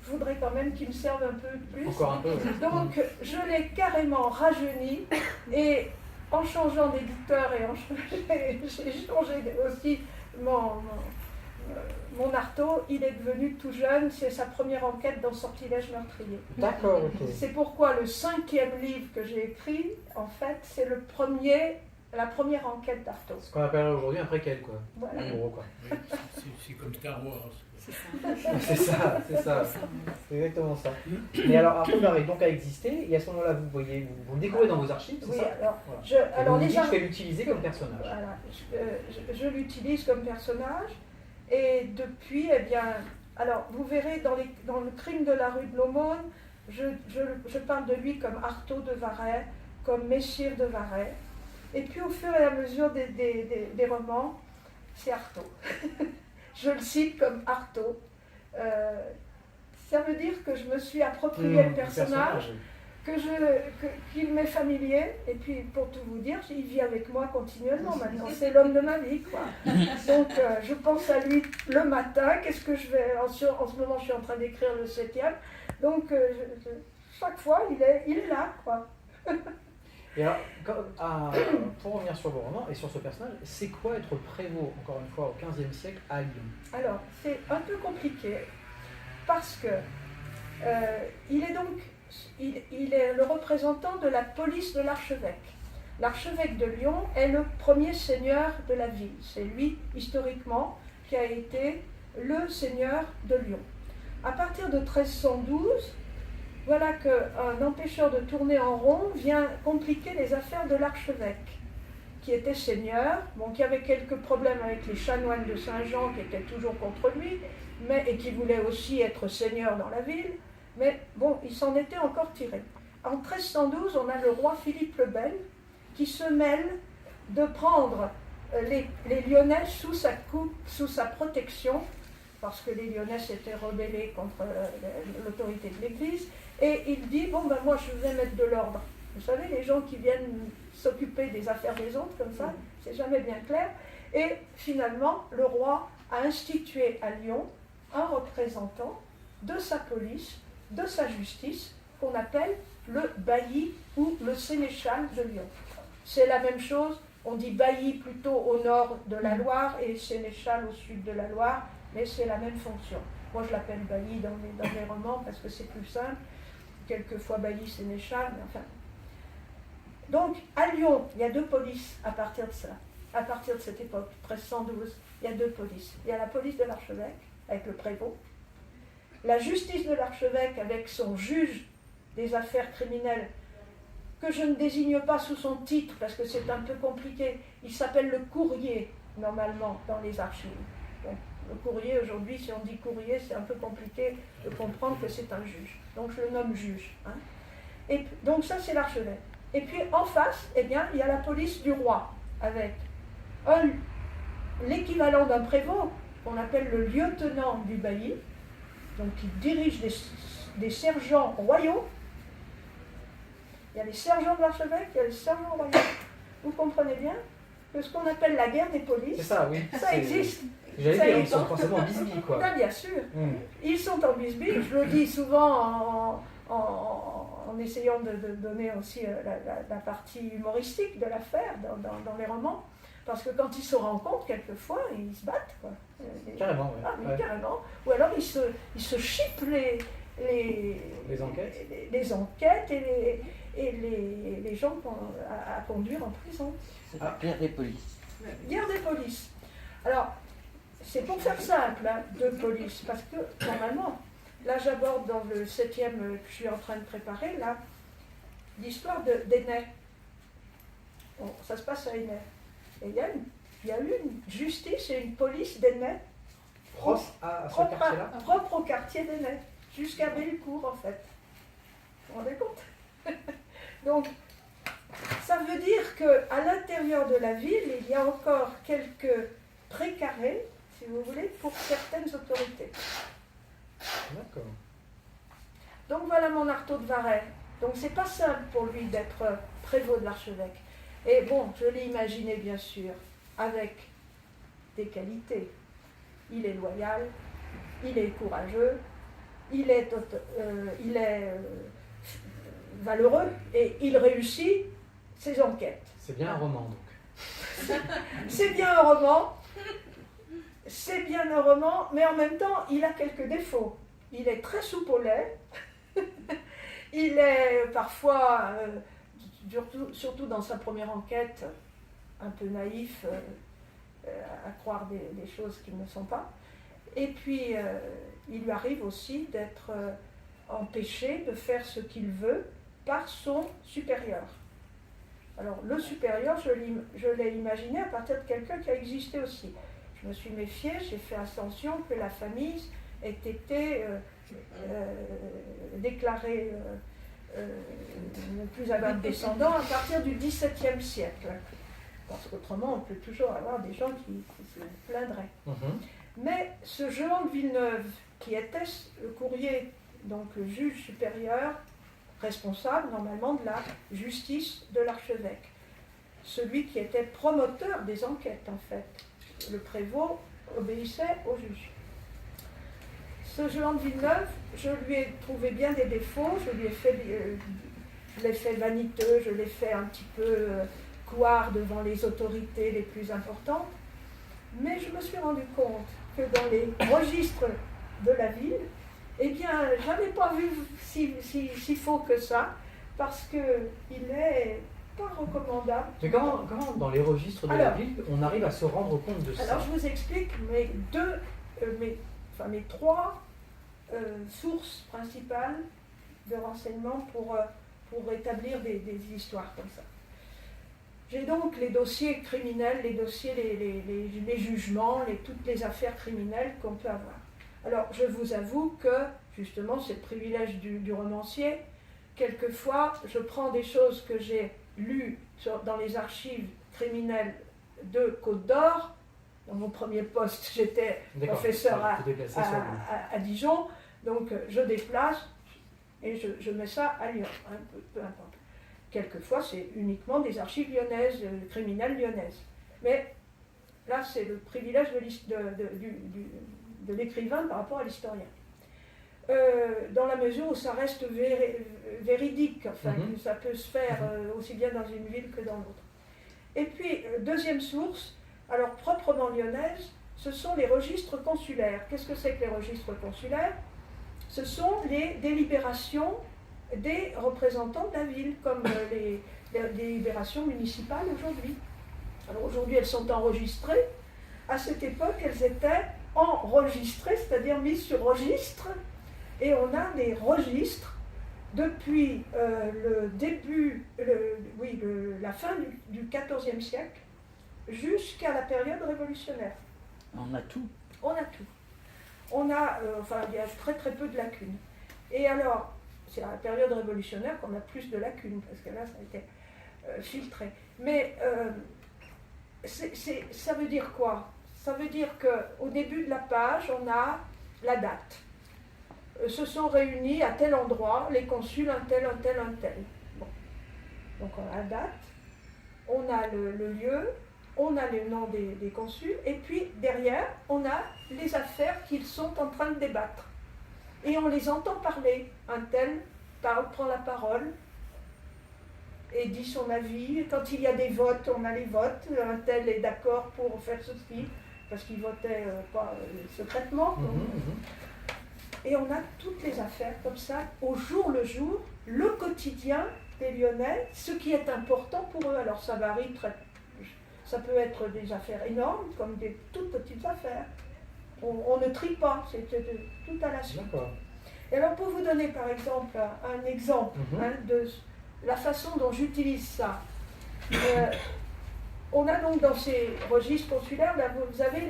Je voudrais quand même qu'il me serve un peu plus. Encore un peu. Donc, je l'ai carrément rajeuni. Et en changeant d'éditeur, et j'ai changé aussi mon Artaud, il est devenu tout jeune, c'est sa première enquête dans Sortilège meurtrier. D'accord, ok. C'est pourquoi le 5e livre que j'ai écrit, en fait, c'est la première enquête d'Artaud. Ce qu'on appelle aujourd'hui un préquel, quoi. Voilà. En gros, quoi. C'est comme Star Wars. C'est ça. C'est exactement ça. Mais alors, Artaud Varé donc a existé, et à ce moment-là, vous le découvrez dans vos archives, c'est Oui, ça? alors, Voilà. alors vous déjà, dites, je vais l'utiliser comme personnage. Voilà, je l'utilise comme personnage, et depuis, eh bien, alors vous verrez dans le crime de la rue de l'Aumône, je parle de lui comme Artaud de Varay, comme Messire de Varay, et puis au fur et à mesure des romans, c'est Artaud. Je le cite comme Artaud. Ça veut dire que je me suis approprié le personnage, qu'il m'est familier, et puis pour tout vous dire, il vit avec moi continuellement maintenant, c'est l'homme de ma vie, quoi. Donc je pense à lui le matin, qu'est-ce que je vais, en ce moment je suis en train d'écrire le 7e, donc chaque fois il est là, quoi. Et alors, pour revenir sur vos romans et sur ce personnage, c'est quoi être prévôt, encore une fois, au XVe siècle à Lyon? Alors, c'est un peu compliqué, parce que il est le représentant de la police de l'archevêque. L'archevêque de Lyon est le premier seigneur de la ville. C'est lui, historiquement, qui a été le seigneur de Lyon. À partir de 1312, voilà qu'un empêcheur de tourner en rond vient compliquer les affaires de l'archevêque, qui était seigneur, qui avait quelques problèmes avec les chanoines de Saint-Jean, qui étaient toujours contre lui, et qui voulaient aussi être seigneur dans la ville, mais bon, il s'en était encore tiré. En 1312, on a le roi Philippe le Bel, qui se mêle de prendre les Lyonnais sous sa protection, parce que les Lyonnais s'étaient rebellés contre l'autorité de l'Église, et il dit, moi je vais mettre de l'ordre. Vous savez, les gens qui viennent s'occuper des affaires des autres, comme ça, c'est jamais bien clair. Et finalement, le roi a institué à Lyon un représentant de sa police, de sa justice, qu'on appelle le bailli ou le sénéchal de Lyon. C'est la même chose, on dit bailli plutôt au nord de la Loire et sénéchal au sud de la Loire, mais c'est la même fonction. Moi je l'appelle bailli dans mes romans parce que c'est plus simple, quelquefois bailli sénéchal, mais enfin. Donc à Lyon, il y a deux polices à partir de ça, à partir de cette époque, 1312, il y a deux polices. Il y a la police de l'archevêque, avec le prévôt, la justice de l'archevêque avec son juge des affaires criminelles, que je ne désigne pas sous son titre parce que c'est un peu compliqué. Il s'appelle le courrier, normalement, dans les archives. Bon, le courrier, aujourd'hui, si on dit courrier, c'est un peu compliqué de comprendre que c'est un juge. Donc je le nomme juge. Hein. Et donc ça, c'est l'archevêque. Et puis en face, eh bien, il y a la police du roi, avec l'équivalent d'un prévôt, qu'on appelle le lieutenant du bailli, donc qui dirige des sergents royaux. Il y a les sergents de l'archevêque, il y a les sergents royaux. Vous comprenez bien que ce qu'on appelle la guerre des polices, c'est ça, oui. Ça existe. J'allais dire, ils sont forcément en bisbille, quoi. Ah, bien sûr. Ils sont en bisbille, je le dis souvent en essayant de donner aussi la partie humoristique de l'affaire dans les romans, parce que quand ils se rencontrent, quelquefois, ils se battent, quoi. Carrément, oui. Ah, mais carrément. Ou alors ils se chipent les enquêtes et les gens à conduire en prison. C'est la guerre des polices. Guerre des polices. Alors, c'est pour faire simple, hein, de police, parce que normalement, là j'aborde dans le 7e que je suis en train de préparer, là, l'histoire d'Énée. Bon, ça se passe à Énée. Et il y a eu une justice et une police d'Énée Propre à ce quartier-là. Propre au quartier d'Énée, jusqu'à Bellecour en fait. Vous vous rendez compte? Donc, ça veut dire qu'à l'intérieur de la ville, il y a encore quelques précarés, si vous voulez, pour certaines autorités. D'accord. Donc voilà mon Artaud de Varay. Donc c'est pas simple pour lui d'être prévôt de l'archevêque. Et bon, je l'ai imaginé bien sûr, avec des qualités. Il est loyal, il est courageux, il est valeureux et il réussit ses enquêtes. C'est bien un roman, donc. C'est bien un roman. c'est bien un roman, mais en même temps, il a quelques défauts. Il est très soupe au lait. Il est parfois, surtout dans sa première enquête, un peu naïf, à croire des choses qui ne sont pas. Et puis, il lui arrive aussi d'être empêché de faire ce qu'il veut par son supérieur. Alors, le supérieur, je l'ai imaginé à partir de quelqu'un qui a existé aussi. Je me suis méfiée, j'ai fait attention que la famille ait été déclarée ne plus avoir de descendants à partir du XVIIe siècle. Parce qu'autrement, on peut toujours avoir des gens qui se plaindraient. Mais ce Jehan de Villeneuve, qui était le courrier, donc le juge supérieur, responsable normalement de la justice de l'archevêque, celui qui était promoteur des enquêtes en fait, le prévôt obéissait au juge. Ce Jehan de Villeneuve, je lui ai trouvé bien des défauts, je l'ai fait vaniteux, je l'ai fait un petit peu couard devant les autorités les plus importantes, mais je me suis rendu compte que dans les registres de la ville, eh bien, je n'avais pas vu si faux que ça, parce qu'il n'est pas recommandable. Mais comment dans les registres de la ville, on arrive à se rendre compte de ça? Alors, je vous explique mes trois sources principales de renseignements pour établir des histoires comme ça. J'ai donc les dossiers criminels, les dossiers, les jugements, toutes les affaires criminelles qu'on peut avoir. Alors, je vous avoue que, justement, c'est le privilège du romancier. Quelquefois, je prends des choses que j'ai lues dans les archives criminelles de Côte d'Or. Dans mon premier poste, j'étais professeur à Dijon. Donc, je déplace et je mets ça à Lyon, peu importe. Quelquefois, c'est uniquement des archives lyonnaises, criminelles lyonnaises. Mais là, c'est le privilège de l'écrivain par rapport à l'historien. Dans la mesure où ça reste véridique, enfin, ça peut se faire aussi bien dans une ville que dans l'autre. Et puis, deuxième source, alors proprement lyonnaise, ce sont les registres consulaires. Qu'est-ce que c'est que les registres consulaires? Ce sont les délibérations des représentants de la ville, comme les délibérations municipales aujourd'hui. Alors aujourd'hui, elles sont enregistrées. À cette époque, elles étaient enregistrées, c'est-à-dire mises sur registre. Et on a des registres depuis la fin du XIVe siècle jusqu'à la période révolutionnaire. On a tout. On a tout. On a, il y a très très peu de lacunes. Et alors, c'est à la période révolutionnaire qu'on a plus de lacunes, parce que là, ça a été filtré. Mais ça veut dire quoi? Ça veut dire qu'au début de la page, on a la date. Se sont réunis à tel endroit les consuls, un tel. Bon. Donc on a la date, on a le lieu, on a les noms des consuls, et puis derrière, on a les affaires qu'ils sont en train de débattre. Et on les entend parler. Un tel prend la parole et dit son avis. Quand il y a des votes, on a les votes. Un tel est d'accord pour faire ceci, parce qu'il votait pas secrètement. Et on a toutes les affaires comme ça, au jour le jour, le quotidien des Lyonnais, ce qui est important pour eux. Alors ça varie, ça peut être des affaires énormes, comme des toutes petites affaires. On ne trie pas, c'est tout à la suite. D'accord. Et alors pour vous donner par exemple un exemple de la façon dont j'utilise ça, on a donc dans ces registres consulaires, là, vous avez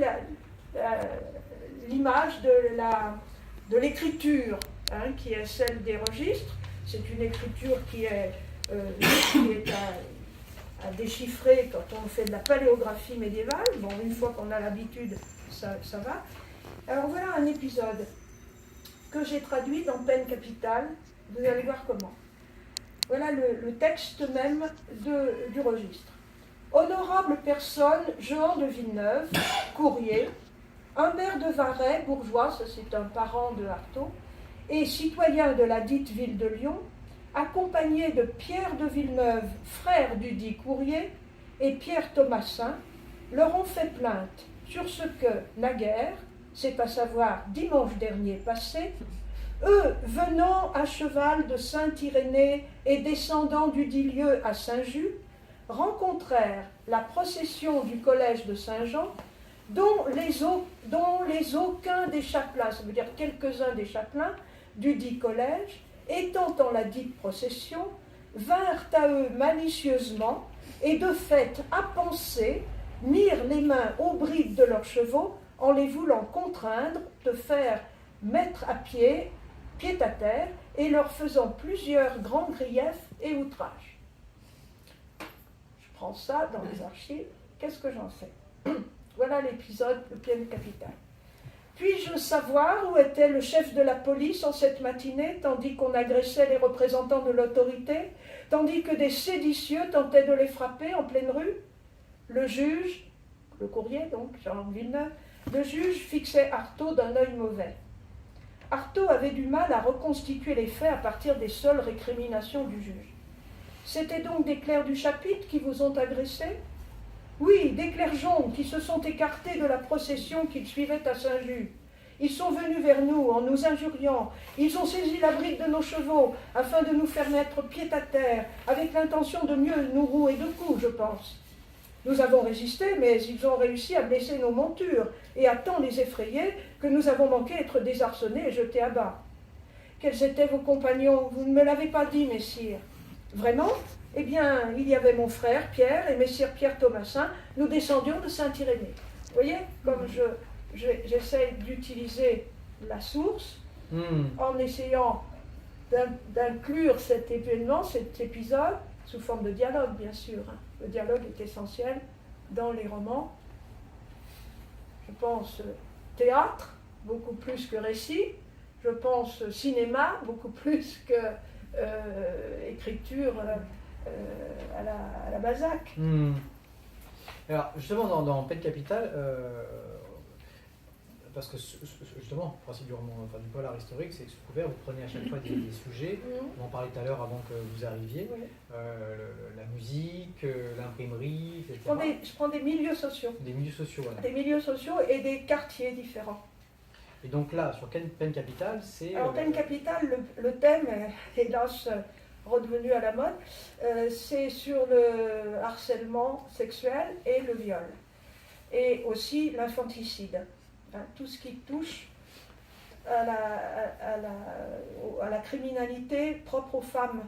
l'image de l'écriture, qui est celle des registres. C'est une écriture qui est à déchiffrer quand on fait de la paléographie médiévale. Bon, une fois qu'on a l'habitude, ça va. Alors voilà un épisode que j'ai traduit dans Peine capitale. Vous allez voir comment. Voilà le texte même du registre. Honorable personne, Jehan de Villeneuve, courrier, Humbert de Varay, bourgeois, ça c'est un parent de Artaud, et citoyen de la dite ville de Lyon, accompagné de Pierre de Villeneuve, frère du dit courrier, et Pierre Thomasin, leur ont fait plainte sur ce que, naguère, c'est à savoir dimanche dernier passé, eux, venant à cheval de Saint-Irénée et descendant du dit lieu à Saint-Just, rencontrèrent la procession du collège de Saint-Jean, dont les aucuns des chapelains, ça veut dire quelques-uns des chapelains du dit collège, étant en la dite procession, vinrent à eux malicieusement et de fait à penser, mirent les mains aux brides de leurs chevaux en les voulant contraindre de faire mettre à pied à terre, et leur faisant plusieurs grands griefs et outrages. Je prends ça dans les archives, qu'est-ce que j'en sais? Voilà l'épisode de Peine Capitale. Puis-je savoir où était le chef de la police en cette matinée, tandis qu'on agressait les représentants de l'autorité, tandis que des séditieux tentaient de les frapper en pleine rue? Le juge, le courrier donc, Jean Villeneuve, le juge fixait Artaud d'un œil mauvais. Artaud avait du mal à reconstituer les faits à partir des seules récriminations du juge. C'était donc des clercs du chapitre qui vous ont agressé? Oui, des clergeons qui se sont écartés de la procession qu'ils suivaient à Saint-Just. Ils sont venus vers nous en nous injuriant. Ils ont saisi la bride de nos chevaux afin de nous faire mettre pied à terre, avec l'intention de mieux nous rouer de coups, je pense. Nous avons résisté, mais ils ont réussi à blesser nos montures et à tant les effrayer que nous avons manqué être désarçonnés et jetés à bas. Quels étaient vos compagnons? Vous ne me l'avez pas dit, messire. Vraiment? Eh bien, il y avait mon frère Pierre et messire Pierre Thomasin. Nous descendions de Saint-Irénée. Vous voyez, comme j'essaie d'utiliser la source en essayant d'inclure cet événement, cet épisode, sous forme de dialogue, bien sûr. Le dialogue est essentiel dans les romans. Je pense théâtre, beaucoup plus que récit. Je pense cinéma, beaucoup plus que écriture à la Balzac. Alors, justement, dans Peine Capitale, parce que justement, le principe du roman, enfin, du polar historique, c'est que sous couvert, vous prenez à chaque fois des sujets. On en parlait tout à l'heure avant que vous arriviez. Oui. La musique, l'imprimerie, etc. Je prends des milieux sociaux. Des milieux sociaux, voilà. Des milieux sociaux et des quartiers différents. Et donc là, sur Peine Capitale, c'est... Alors, Peine Capitale, le thème est hélas redevenu à la mode, c'est sur le harcèlement sexuel et le viol. Et aussi l'infanticide. Hein, tout ce qui touche à la criminalité propre aux femmes.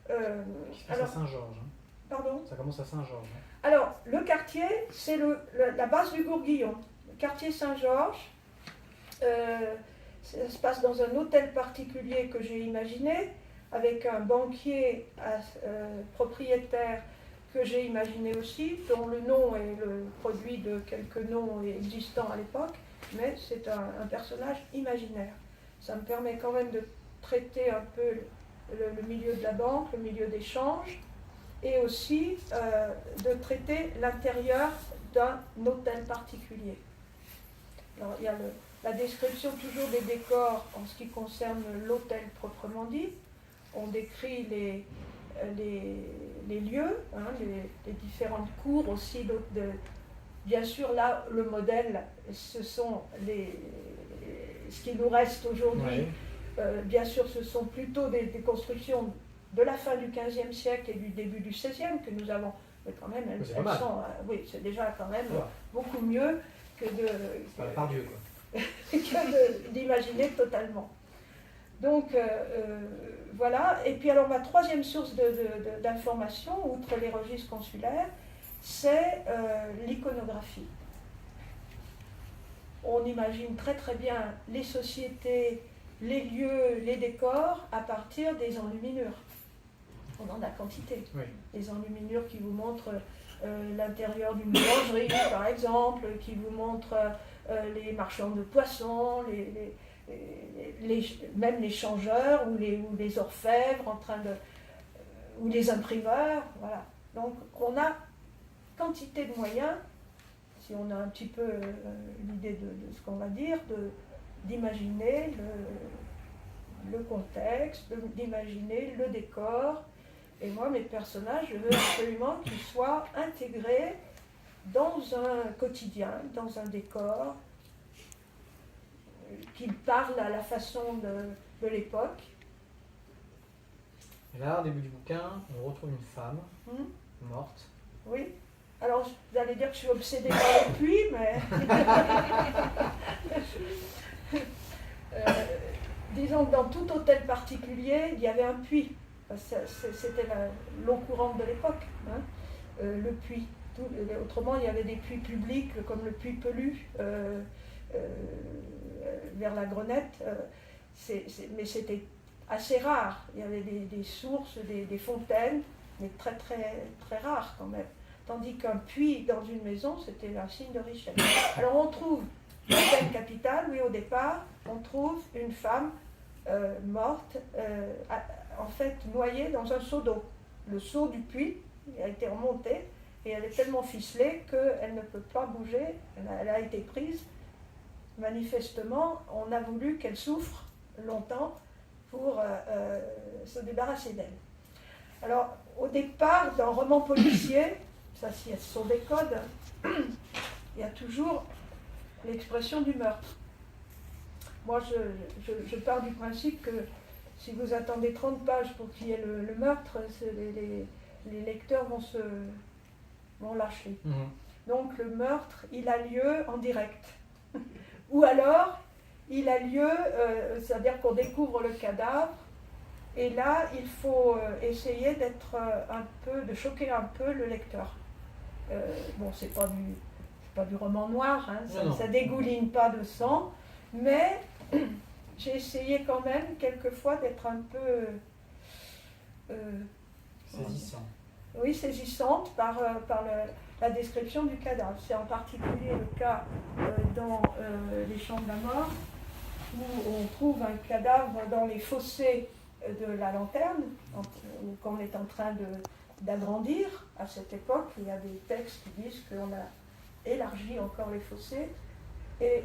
Qui se passe à Saint-Georges. Hein. Pardon? Ça commence à Saint-Georges. Hein. Alors, le quartier, c'est la base du Gourguillon. Le quartier Saint-Georges, ça se passe dans un hôtel particulier que j'ai imaginé, avec un banquier propriétaire que j'ai imaginé aussi, dont le nom est le produit de quelques noms existants à l'époque, mais c'est un personnage imaginaire. Ça me permet quand même de traiter un peu le milieu de la banque, le milieu des changes, et aussi de traiter l'intérieur d'un hôtel particulier. Alors, il y a la description toujours des décors en ce qui concerne l'hôtel proprement dit. On décrit les lieux, hein, les différentes cours aussi. Bien sûr, là, le modèle, ce sont ce qui nous reste aujourd'hui. Oui. Bien sûr, ce sont plutôt des constructions de la fin du XVe siècle et du début du XVIe que nous avons. Mais quand même, elles sont... oui, c'est déjà quand même beaucoup mieux que par Dieu, quoi. D'imaginer totalement. Donc, voilà. Et puis alors, ma troisième source d'information, outre les registres consulaires, c'est l'iconographie. On imagine très très bien les sociétés, les lieux, les décors à partir des enluminures. On en a quantité. Oui. Les enluminures qui vous montrent l'intérieur d'une boulangerie, par exemple, qui vous montrent les marchands de poissons, même les changeurs ou les orfèvres ou les imprimeurs. Voilà. Donc on a quantité de moyens, si on a un petit peu l'idée de ce qu'on va dire, d'imaginer le contexte, d'imaginer le décor. Et moi, mes personnages, je veux absolument qu'ils soient intégrés dans un quotidien, dans un décor, qui parle à la façon de l'époque. Et là, au début du bouquin, on retrouve une femme morte. Oui. Alors, vous allez dire que je suis obsédée par le puits, mais... disons que dans tout hôtel particulier, il y avait un puits. C'était l'eau courante de l'époque, hein, le puits. Autrement, il y avait des puits publics, comme le puits Pelu, vers la Grenette. Mais c'était assez rare. Il y avait des sources, des fontaines, mais très, très, très rares quand même. Tandis qu'un puits dans une maison, c'était un signe de richesse. Alors on trouve la peine capitale, oui, au départ, on trouve une femme morte, en fait noyée dans un seau d'eau. Le seau du puits a été remonté et elle est tellement ficelée qu'elle ne peut pas bouger. Elle a été prise. Manifestement, on a voulu qu'elle souffre longtemps pour se débarrasser d'elle. Alors, au départ, dans un roman policier, ça ce sont des codes, il y a toujours l'expression du meurtre. Moi, je pars du principe que si vous attendez 30 pages pour qu'il y ait le meurtre, les lecteurs vont lâcher. Donc le meurtre, il a lieu en direct. Ou alors, il a lieu, c'est-à-dire qu'on découvre le cadavre, et là, il faut essayer de choquer un peu le lecteur. Bon, c'est pas du roman noir, hein, ça dégouline pas de sang, mais j'ai essayé quand même quelquefois d'être un peu saisissante par la description du cadavre. C'est en particulier le cas dans Les Chants de la Mort, où on trouve un cadavre dans les fossés de la lanterne, où on est en train d'agrandir. À cette époque, il y a des textes qui disent qu'on a élargi encore les fossés, et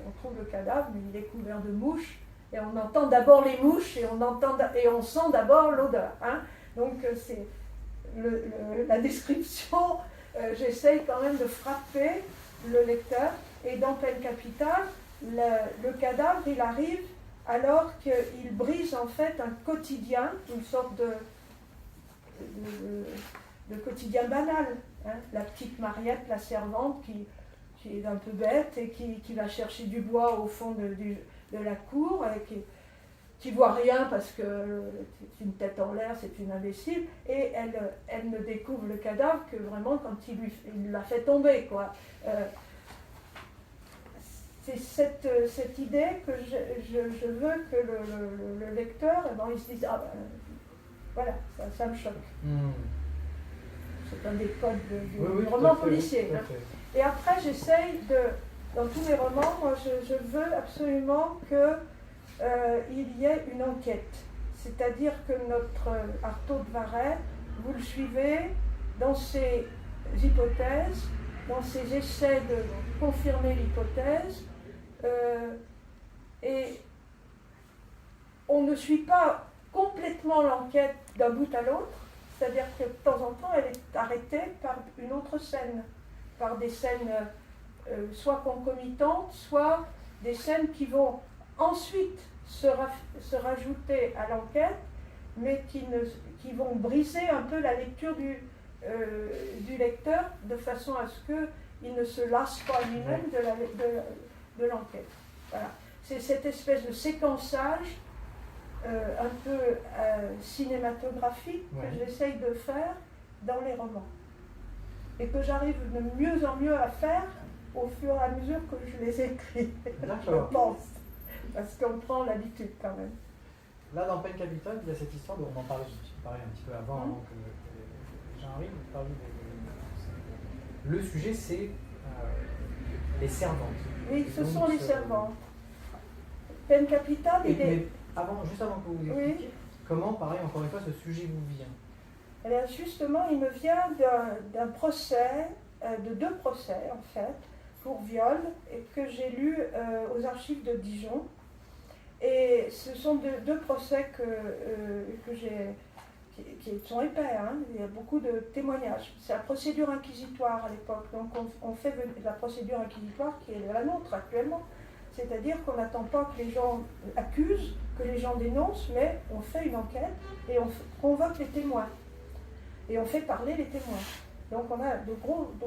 on trouve le cadavre, mais il est couvert de mouches, et on entend d'abord les mouches, et on sent d'abord l'odeur. Hein. Donc c'est la description, j'essaye quand même de frapper le lecteur, et dans Peine capitale, le cadavre, il arrive alors qu'il brise en fait un quotidien, une sorte de quotidien banal. Hein. La petite Mariette, la servante, qui est un peu bête et qui va chercher du bois au fond de la cour, et qui voit rien parce que c'est une tête en l'air, c'est une imbécile, et elle ne découvre le cadavre que vraiment quand il l'a fait tomber, quoi. C'est cette idée que je veux que le lecteur, il se dise, ah ben, voilà, ça me choque. C'est un des codes du roman policier. Hein. Et après, j'essaye dans tous mes romans, moi je veux absolument qu'il y ait une enquête. C'est-à-dire que notre Artaud de Varay, vous le suivez dans ses hypothèses, dans ses essais de confirmer l'hypothèse, et on ne suit pas complètement l'enquête d'un bout à l'autre, c'est-à-dire que de temps en temps, elle est arrêtée par une autre scène, par des scènes soit concomitantes, soit des scènes qui vont ensuite se rajouter à l'enquête, mais qui vont briser un peu la lecture du lecteur, de façon à ce qu'il ne se lasse pas lui-même de l'enquête. Voilà. C'est cette espèce de séquençage un peu cinématographique que j'essaye de faire dans les romans. Et que j'arrive de mieux en mieux à faire au fur et à mesure que je les écris, je pense. Parce qu'on prend l'habitude quand même. Là, dans Peine capitale, il y a cette histoire, on en parlait un petit peu avant que j'arrive, le sujet c'est les servantes. Oui, ce sont les servantes. Peine capitale, mais juste avant que vous expliquiez, comment, pareil, encore une fois, ce sujet vous vient? Eh bien, justement, il me vient d'un procès, de 2 procès en fait, pour viol, et que j'ai lu aux archives de Dijon. Et ce sont 2 procès qui sont épais, hein. Il y a beaucoup de témoignages. C'est la procédure inquisitoire à l'époque, donc on fait la procédure inquisitoire qui est la nôtre actuellement. C'est-à-dire qu'on n'attend pas que les gens accusent, que les gens dénoncent, mais on fait une enquête et on convoque les témoins. Et on fait parler les témoins. Donc on a de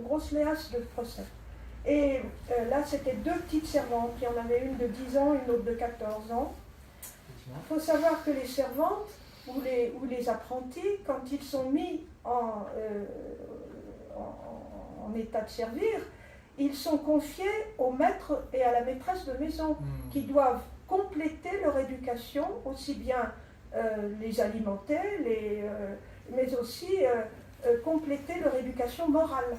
grosses liasses de procès. Et là, c'était 2 petites servantes. Il y en avait une de 10 ans, une autre de 14 ans. Il faut savoir que les servantes ou les apprentis, quand ils sont mis en état de servir, ils sont confiés au maître et à la maîtresse de maison qui doivent compléter leur éducation, aussi bien les alimenter, mais aussi compléter leur éducation morale.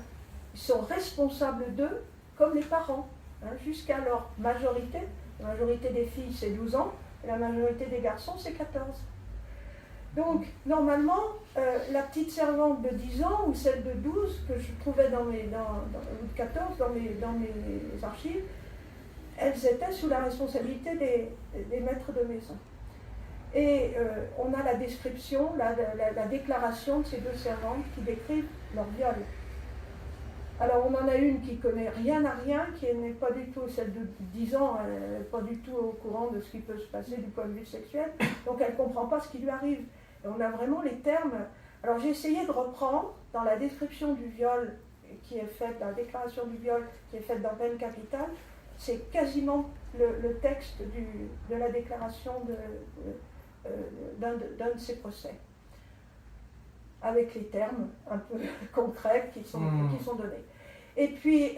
Ils sont responsables d'eux comme les parents, hein, jusqu'à leur majorité. La majorité des filles, c'est 12 ans, et la majorité des garçons, c'est 14. Donc, normalement, la petite servante de 10 ans ou celle de 12 que je trouvais ou de 14 dans mes archives, elles étaient sous la responsabilité des maîtres de maison. Et on a la description, la déclaration de ces 2 servantes qui décrivent leur viol. Alors on en a une qui connaît rien à rien, qui n'est pas du tout, celle de 10 ans, elle n'est pas du tout au courant de ce qui peut se passer du point de vue sexuel, donc elle ne comprend pas ce qui lui arrive. Et on a vraiment les termes. Alors j'ai essayé de reprendre dans la description du viol qui est faite, la déclaration du viol qui est faite dans peine capitale, c'est quasiment le texte de la déclaration d'un de ces procès, avec les termes un peu concrets qui sont donnés. Et puis,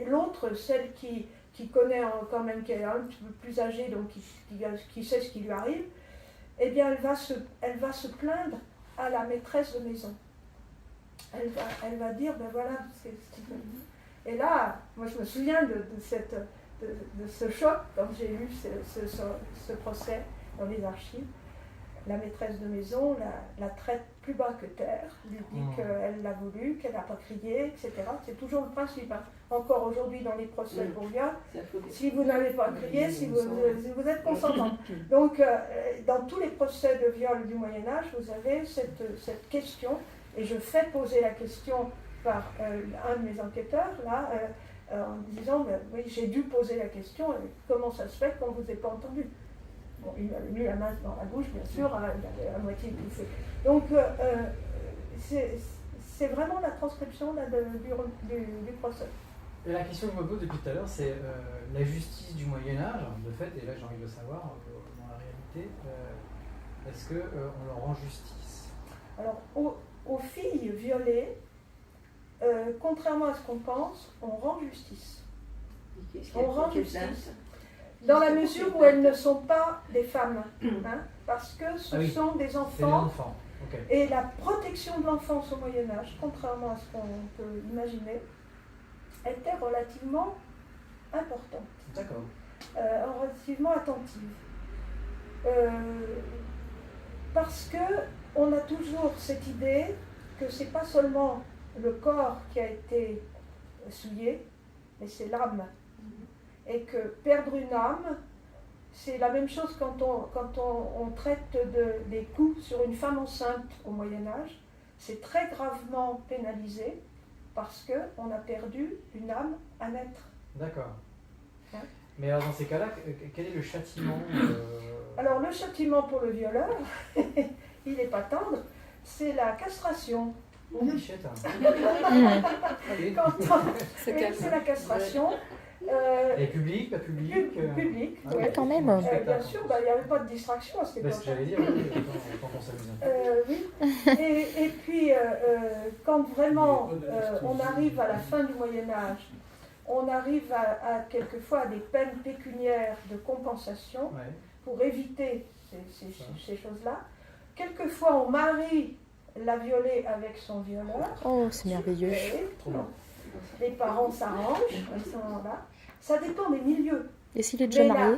l'autre, celle qui connaît quand même, qui est un petit peu plus âgée, donc qui sait ce qui lui arrive, eh bien, elle va se plaindre à la maîtresse de maison. Elle va dire, ben voilà, et là, moi je me souviens de ce choc quand j'ai lu ce procès dans les archives. La maîtresse de maison la traite plus bas que terre, lui dit qu'elle l'a voulu, qu'elle n'a pas crié, etc. C'est toujours le principe. Hein. Encore aujourd'hui dans les procès pour viol, si vous n'avez pas crié, si vous êtes consentant. Donc dans tous les procès de viol du Moyen-Âge, vous avez cette question, et je fais poser la question par un de mes enquêteurs, là, en disant, ben, oui, j'ai dû poser la question, comment ça se fait qu'on ne vous ait pas entendu? Bon, il avait mis la main dans la bouche, bien sûr, il avait à moitié étouffé. Donc, c'est vraiment la transcription là, du procès. Et la question que je me pose depuis tout à l'heure, c'est la justice du Moyen-Âge, de fait, et là j'ai envie de le savoir, dans la réalité, est-ce qu'on leur rend justice? Alors, aux filles violées, contrairement à ce qu'on pense, on rend justice. On rend justice. Dans la mesure où elles ne sont pas des femmes, hein, parce que ce sont des enfants, Okay. Et la protection de l'enfance au Moyen-Âge, contrairement à ce qu'on peut imaginer, était relativement importante. D'accord. Relativement attentive. Parce qu'on a toujours cette idée que ce n'est pas seulement le corps qui a été souillé, mais c'est l'âme. Et que perdre une âme, c'est la même chose quand on traite des coups sur une femme enceinte au Moyen-Âge. C'est très gravement pénalisé parce qu'on a perdu une âme à naître. D'accord. Hein? Mais alors dans ces cas-là, quel est le châtiment Alors le châtiment pour le violeur, il n'est pas tendre, c'est la castration. Bichette, hein. C'est la castration. Et public, pas public Public, ah, oui. Quand même. Bien sûr, il n'y avait pas de distraction à cette époque. C'est ce que j'allais dire, oui, quand on s'amuse un peu. Oui. Et puis, quand vraiment on arrive à la fin du Moyen-Âge, on arrive quelquefois à des peines pécuniaires de compensation pour éviter ces choses-là. Quelquefois, on marie la violée avec son violeur. Oh, c'est merveilleux. Les parents s'arrangent à ce moment-là. Ça dépend des milieux. Et s'il est déjà marié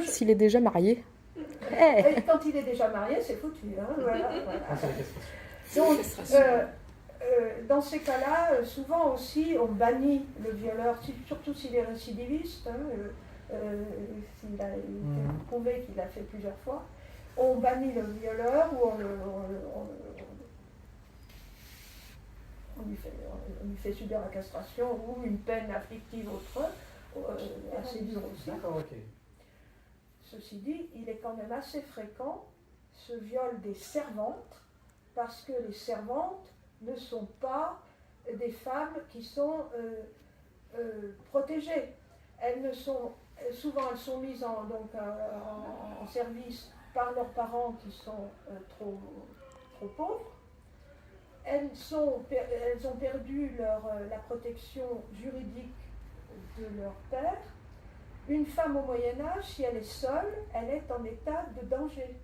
S'il est déjà marié Et quand il est déjà marié, c'est foutu. Hein, voilà. Donc, dans ces cas-là, souvent aussi, on bannit le violeur, surtout s'il est récidiviste, s'il a prouvé qu'il l'a fait plusieurs fois. on bannit le violeur ou on lui fait subir la castration ou une peine afflictive autre, assez dure aussi. D'accord, ok. Ceci dit, il est quand même assez fréquent ce viol des servantes, parce que les servantes ne sont pas des femmes qui sont protégées. Souvent elles sont mises en service par leurs parents qui sont trop pauvres. Elles ont perdu la protection juridique de leur père. Une femme au Moyen-Âge, si elle est seule, elle est en état de danger.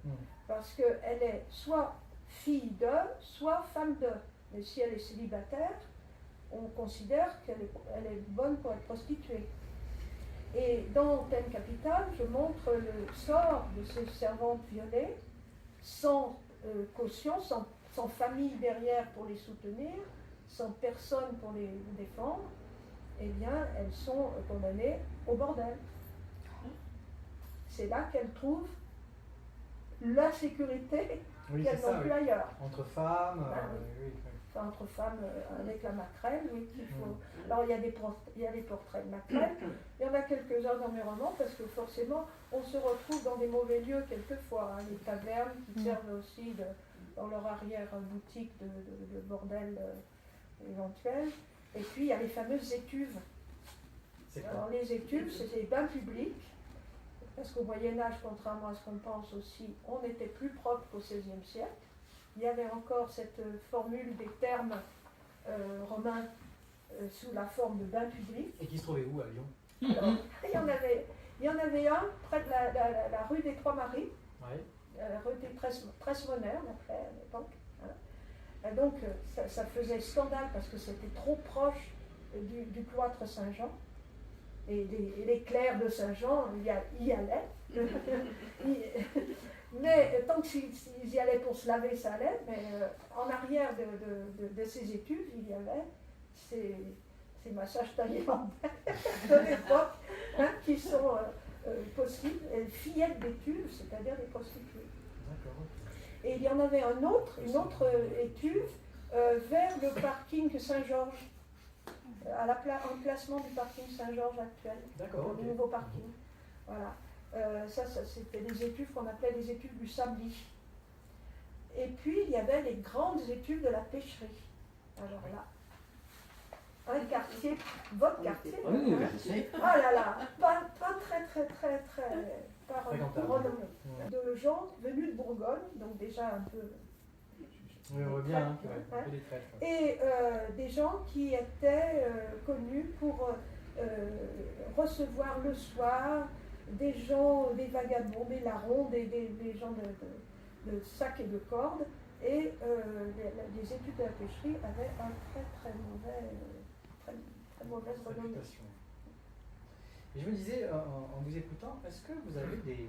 Parce qu'elle est soit fille de, soit femme de. Mais si elle est célibataire, on considère qu'elle est bonne pour être prostituée. Et dans Peine capitale, je montre le sort de ces servantes violées, sans caution, sans famille derrière pour les soutenir, sans personne pour les défendre. Eh bien, elles sont condamnées au bordel. C'est là qu'elles trouvent la sécurité qu'elles n'ont plus ailleurs. Entre femmes, oui. Enfin, entre femmes avec la maquerelle, oui. Alors il y a des portraits de maquerelle, il y en a quelques-uns dans mes romans, parce que forcément, on se retrouve dans des mauvais lieux quelquefois, les tavernes qui servent aussi dans leur arrière-boutique de bordel éventuel. Et puis il y a les fameuses étuves. Alors les étuves, c'est des bains publics, parce qu'au Moyen-Âge, contrairement à ce qu'on pense aussi, on était plus propre qu'au XVIe siècle. Il y avait encore cette formule des termes romains sous la forme de bains publics. Et qui se trouvait où à Lyon? Alors, il y en avait un près de la rue des Trois-Maries, rue des Tresmonnaires, après à l'époque. Hein. Donc ça faisait scandale parce que c'était trop proche du cloître Saint-Jean. Et les clercs de Saint-Jean y allaient. Mais tant qu'ils y allaient pour se laver, ça allait. Mais en arrière de ces étuves, il y avait ces massages thaïlandais de l'époque qui sont possibles. Fillettes d'étuves, c'est-à-dire des prostituées. Et il y en avait une autre étuve vers le parking Saint-Georges. À l'emplacement du parking Saint-Georges actuel, le nouveau parking. Voilà. Ça c'était des étuves qu'on appelait les étuves du Sabli. Et puis il y avait les grandes étuves de la pêcherie. Alors là, un quartier, votre quartier. Oui, je sais. Ah là là, pas très renommé. De gens venus de Bourgogne, donc déjà un peu. Oui, on voit bien, un peu des trèfles. Et des gens qui étaient connus pour recevoir le soir des gens, des vagabonds, des larrons, des gens de sacs et de cordes. Et les études de la pêcherie avaient un très mauvaise renommée. Et je me disais, en vous écoutant, est-ce que vous avez des...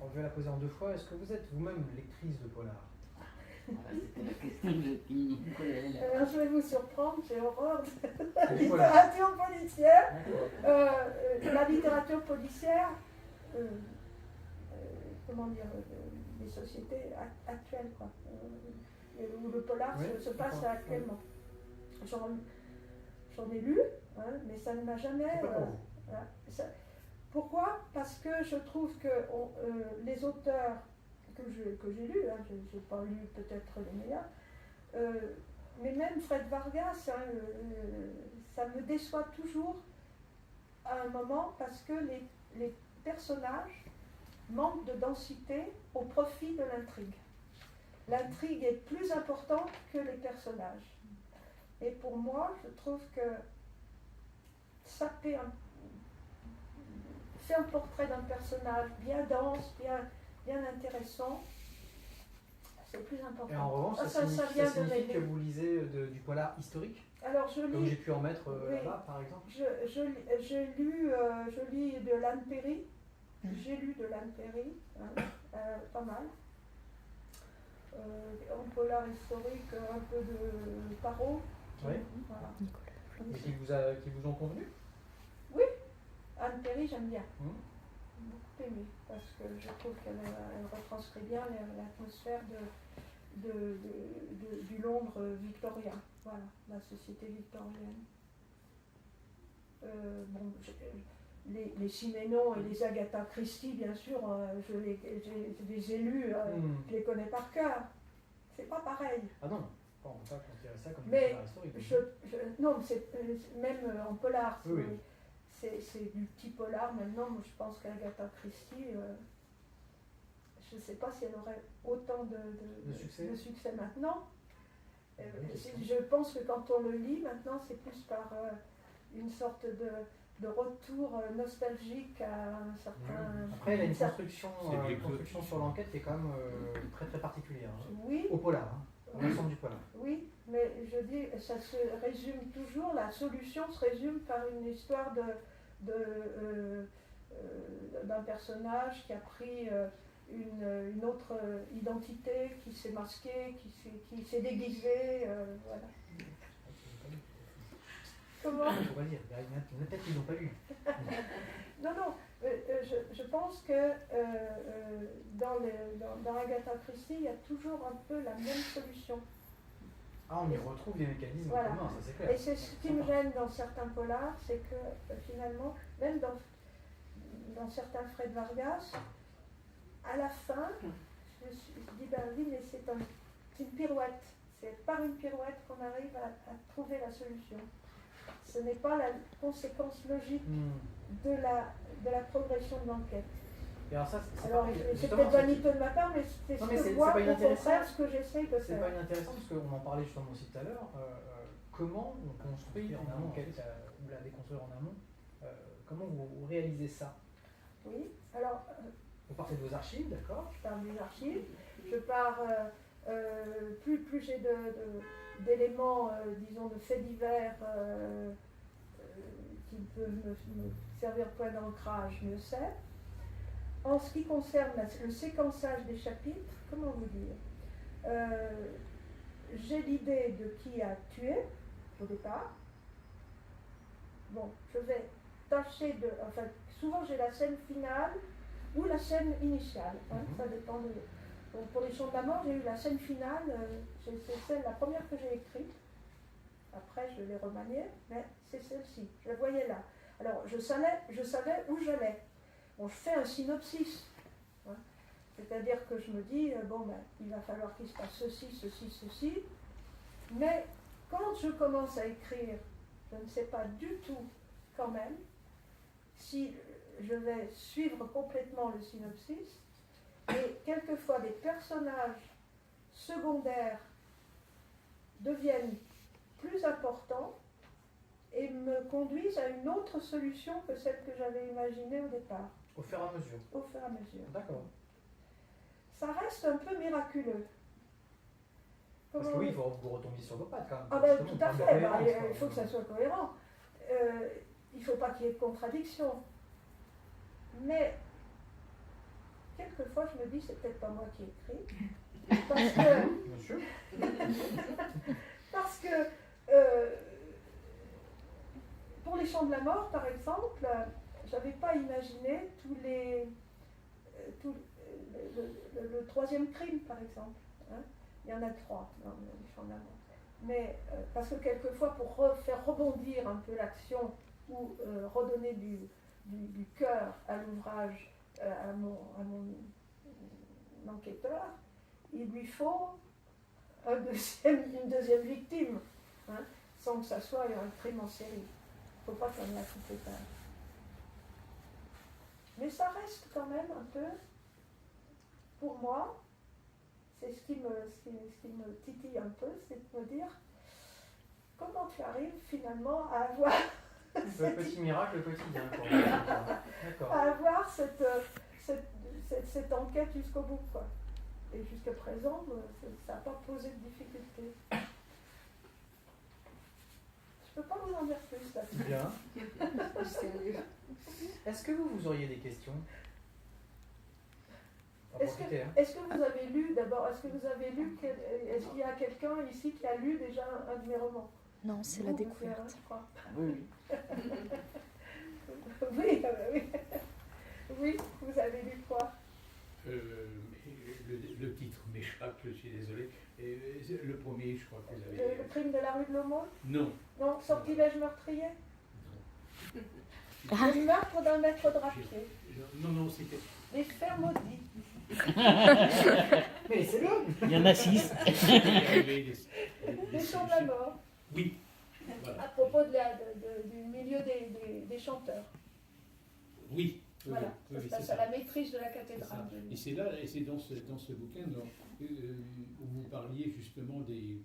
Je vais la poser en deux fois. Est-ce que vous êtes vous-même lectrice de polar? C'était la question qui Alors je vais vous surprendre, j'ai horreur de la littérature policière. La littérature policière, comment dire, des sociétés actuelles, quoi. Où le polar se passe actuellement. J'en ai lu, mais ça ne m'a jamais... Pourquoi? Parce que je trouve que les auteurs que j'ai lus, je n'ai pas lu peut-être les meilleurs, mais même Fred Vargas, ça me déçoit toujours à un moment parce que les personnages manquent de densité au profit de l'intrigue. L'intrigue est plus importante que les personnages. Et pour moi, je trouve que saper faire un portrait d'un personnage bien dense, bien intéressant, c'est plus important. Et en revanche, ça signifie que vous lisez du polar historique? Alors je lis, comme j'ai pu en mettre là-bas, par exemple. Je lis de l'Anne Perry. J'ai lu de l'Anne Perry, pas mal. En polar historique, un peu de Parot. Oui. Voilà. Et qui vous ont convenu? Oui. Anne Perry, j'aime bien. beaucoup aimé, parce que je trouve qu'elle retranscrit bien l'atmosphère du Londres victorien, voilà, la société victorienne. Bon, les Siménon et les Agatha Christie, bien sûr, je les ai lus, je les connais par cœur. C'est pas pareil. Ah non, on ne peut pas considérer ça comme une Mais histoire historique. non, même en polar, Oui. c'est du petit polar. Maintenant, moi, je pense qu'Agatha Christie, je ne sais pas si elle aurait autant de succès maintenant. Je pense que quand on le lit maintenant, c'est plus par une sorte de retour nostalgique à un certain... Après, elle a une construction sur l'enquête qui est quand même très très particulière. Oui. Au polar, dans l'ensemble du polar. Oui, mais je dis, ça se résume toujours, la solution se résume par une histoire d'un personnage qui a pris une autre identité, qui s'est masqué, qui s'est déguisé, voilà. Comment ? Il faut pas le dire, il y en a peut-être qui n'ont pas lu. Non, je pense que dans Agatha Christie, il y a toujours un peu la même solution. Ah, on y retrouve des mécanismes voilà. communs, ça c'est clair. Et c'est ce qui me gêne dans certains polars, c'est que finalement, même dans certains Fred Vargas, à la fin, je dis ben oui, mais c'est une pirouette. C'est par une pirouette qu'on arrive à trouver la solution. Ce n'est pas la conséquence logique de la progression de l'enquête. Et alors, c'est peut-être vaniteux de ma part, mais c'est ce que moi, au contraire, ce que j'essaye de faire. C'est pas inintéressant, parce qu'on en parlait justement aussi tout à l'heure. Comment on construit en amont, vous l'avez construit en amont, comment vous réalisez ça? Oui, alors... Vous partez de vos archives, d'accord? Je pars des archives, je pars... plus j'ai d'éléments, disons, de faits divers qui peuvent me servir de point d'ancrage, mieux c'est. En ce qui concerne le séquençage des chapitres, comment vous dire, j'ai l'idée de qui a tué au départ. Bon, je vais tâcher de... Enfin, souvent j'ai la scène finale ou la scène initiale, ça dépend de... Donc pour les Chants de la Mort, j'ai eu la scène finale, c'est la première que j'ai écrite. Après, je l'ai remaniée, mais c'est celle-ci. Je la voyais là. Alors, je savais où j'allais. Bon, je fais un synopsis. Hein. C'est-à-dire que je me dis, il va falloir qu'il se passe ceci, ceci, ceci. Mais quand je commence à écrire, je ne sais pas du tout, quand même, si je vais suivre complètement le synopsis. Et quelquefois, des personnages secondaires deviennent plus importants et me conduisent à une autre solution que celle que j'avais imaginée au départ. Au fur et à mesure. Au fur et à mesure. D'accord. Ça reste un peu miraculeux. Parce que oui, il faut que vous retombiez sur vos pattes quand même. Ah ben tout à fait, il faut que ça soit cohérent. Il ne faut pas qu'il y ait de contradiction. Mais quelquefois, je me dis, c'est peut-être pas moi qui ai écrit. Parce que... Monsieur. Parce que pour les Chants de la Mort, par exemple, j'avais pas imaginé le troisième crime, par exemple. Hein. Il y en a 3 dans les Chants de la Mort. Mais parce que quelquefois, pour faire rebondir un peu l'action ou redonner du cœur à l'ouvrage, à mon enquêteur, il lui faut une deuxième victime, hein, sans que ça soit un crime en série. Il ne faut pas qu'on la coupe les pattes. Mais ça reste quand même un peu, pour moi, c'est ce qui me titille un peu, c'est de me dire comment tu arrives finalement à avoir le petit miracle quotidien. D'accord. À avoir cette enquête jusqu'au bout, quoi. Et jusqu'à présent, ça n'a pas posé de difficulté. Je ne peux pas vous en dire plus là-dessus. Bien. Est-ce que vous auriez des questions? Est-ce que vous avez lu, d'abord, est-ce qu'il y a quelqu'un ici qui a lu déjà un de mes romans? Non, c'est la découverte. Oui. Oui. Oui, vous avez lu quoi? Le titre m'échappe, je suis désolé. Le premier, je crois que vous avez. Le crime de la rue de l'Aumône? Non. Non, sortilège meurtrier? Non. Le meurtre d'un maître drapier? Non, c'était. Les fers maudits? Mais c'est le. Il y en a 6. Les chants de la mort? Oui. Voilà. À propos du milieu des chanteurs. Oui. Voilà, oui, ça se c'est passe ça. à la maîtrise de la C'est ça. cathédrale. Et c'est là, et c'est dans ce bouquin où vous parliez justement du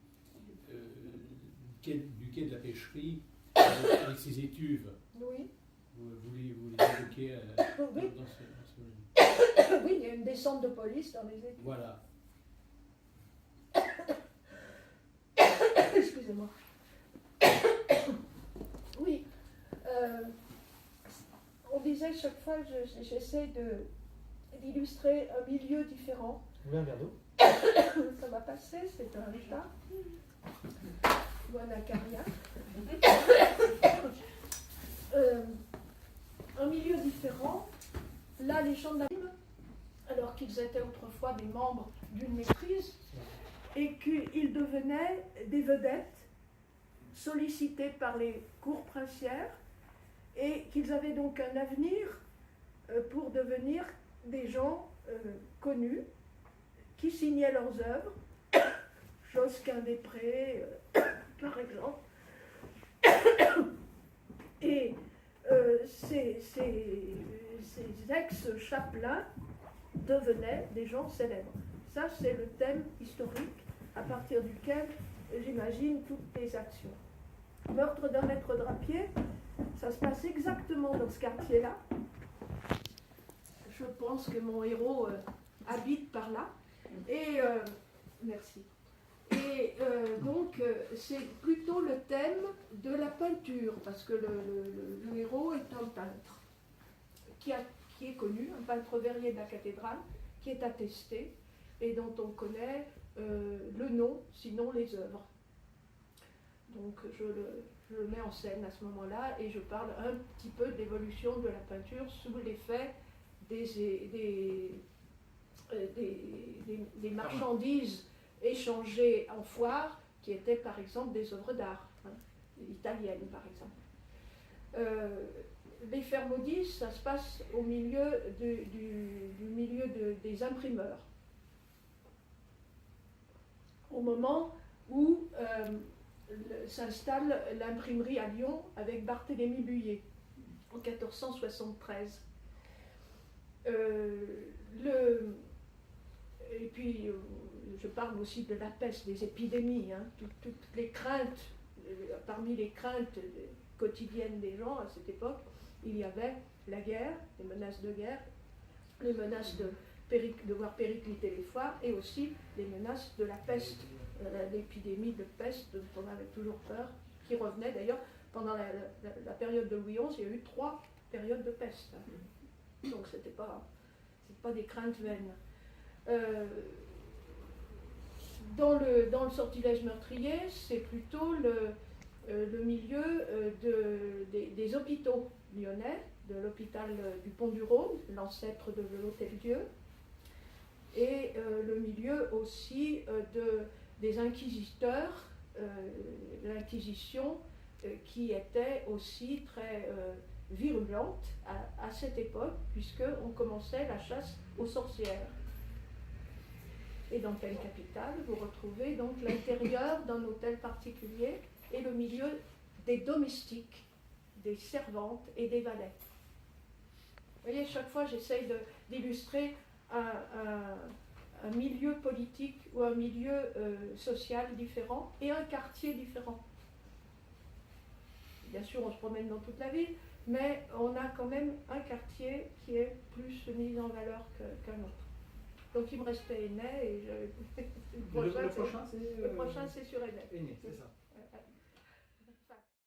quai de la pêcherie avec ses étuves. Oui. Vous les évoquez Oui. dans ce... Oui, il y a une descente de police dans les études. Voilà. Excusez-moi. Oui. On disait chaque fois, j'essaie d'illustrer un milieu différent. Vous voulez un verre d'eau? Ça m'a passé, c'est un état. Ou un acarien. Un milieu différent. Là, les gens de la Bible, alors qu'ils étaient autrefois des membres d'une maîtrise, et qu'ils devenaient des vedettes sollicitées par les cours princières, et qu'ils avaient donc un avenir pour devenir des gens connus, qui signaient leurs œuvres, Josquin-des-Prés, par exemple. Et ces ex-chapelains devenaient des gens célèbres. Ça, c'est le thème historique à partir duquel j'imagine toutes les actions. Meurtre d'un maître drapier, ça se passe exactement dans ce quartier-là. Je pense que mon héros habite par là. Et merci. Et donc, c'est plutôt le thème de la peinture, parce que le héros est un peintre qui est connu, un peintre verrier de la cathédrale, qui est attesté et dont on connaît le nom, sinon les œuvres. Donc, je le mets en scène à ce moment-là et je parle un petit peu de l'évolution de la peinture sous l'effet des marchandises échangées en foire, qui étaient par exemple des œuvres d'art, italiennes par exemple. Les fers maudits, ça se passe au milieu des imprimeurs. Au moment où s'installe l'imprimerie à Lyon avec Barthélemy Buyer, en 1473. Et puis, je parle aussi de la peste, des épidémies, toutes les craintes, parmi les craintes quotidiennes des gens à cette époque, il y avait la guerre, les menaces de guerre, les menaces de voir péricliter les foires, et aussi les menaces de la peste, l'épidémie de peste dont on avait toujours peur, qui revenait d'ailleurs pendant la période de Louis XI, il y a eu 3 périodes de peste. Donc ce n'était pas des craintes vaines. Dans le sortilège meurtrier, c'est plutôt le milieu des hôpitaux lyonnais, de l'hôpital du Pont-du-Rhône, l'ancêtre de l'Hôtel-Dieu, et le milieu aussi des inquisiteurs, de l'Inquisition, qui était aussi très virulente à cette époque, puisqu'on commençait la chasse aux sorcières. Et dans telle capitale, vous retrouvez donc l'intérieur d'un hôtel particulier et le milieu des domestiques, des servantes et des valets. Vous voyez, chaque fois j'essaye d'illustrer un milieu politique ou un milieu social différent et un quartier différent. Bien sûr, on se promène dans toute la ville, mais on a quand même un quartier qui est plus mis en valeur qu'un autre. Donc il me restait Énée et Le prochain, c'est c'est sur Énée. Aîné, c'est ça.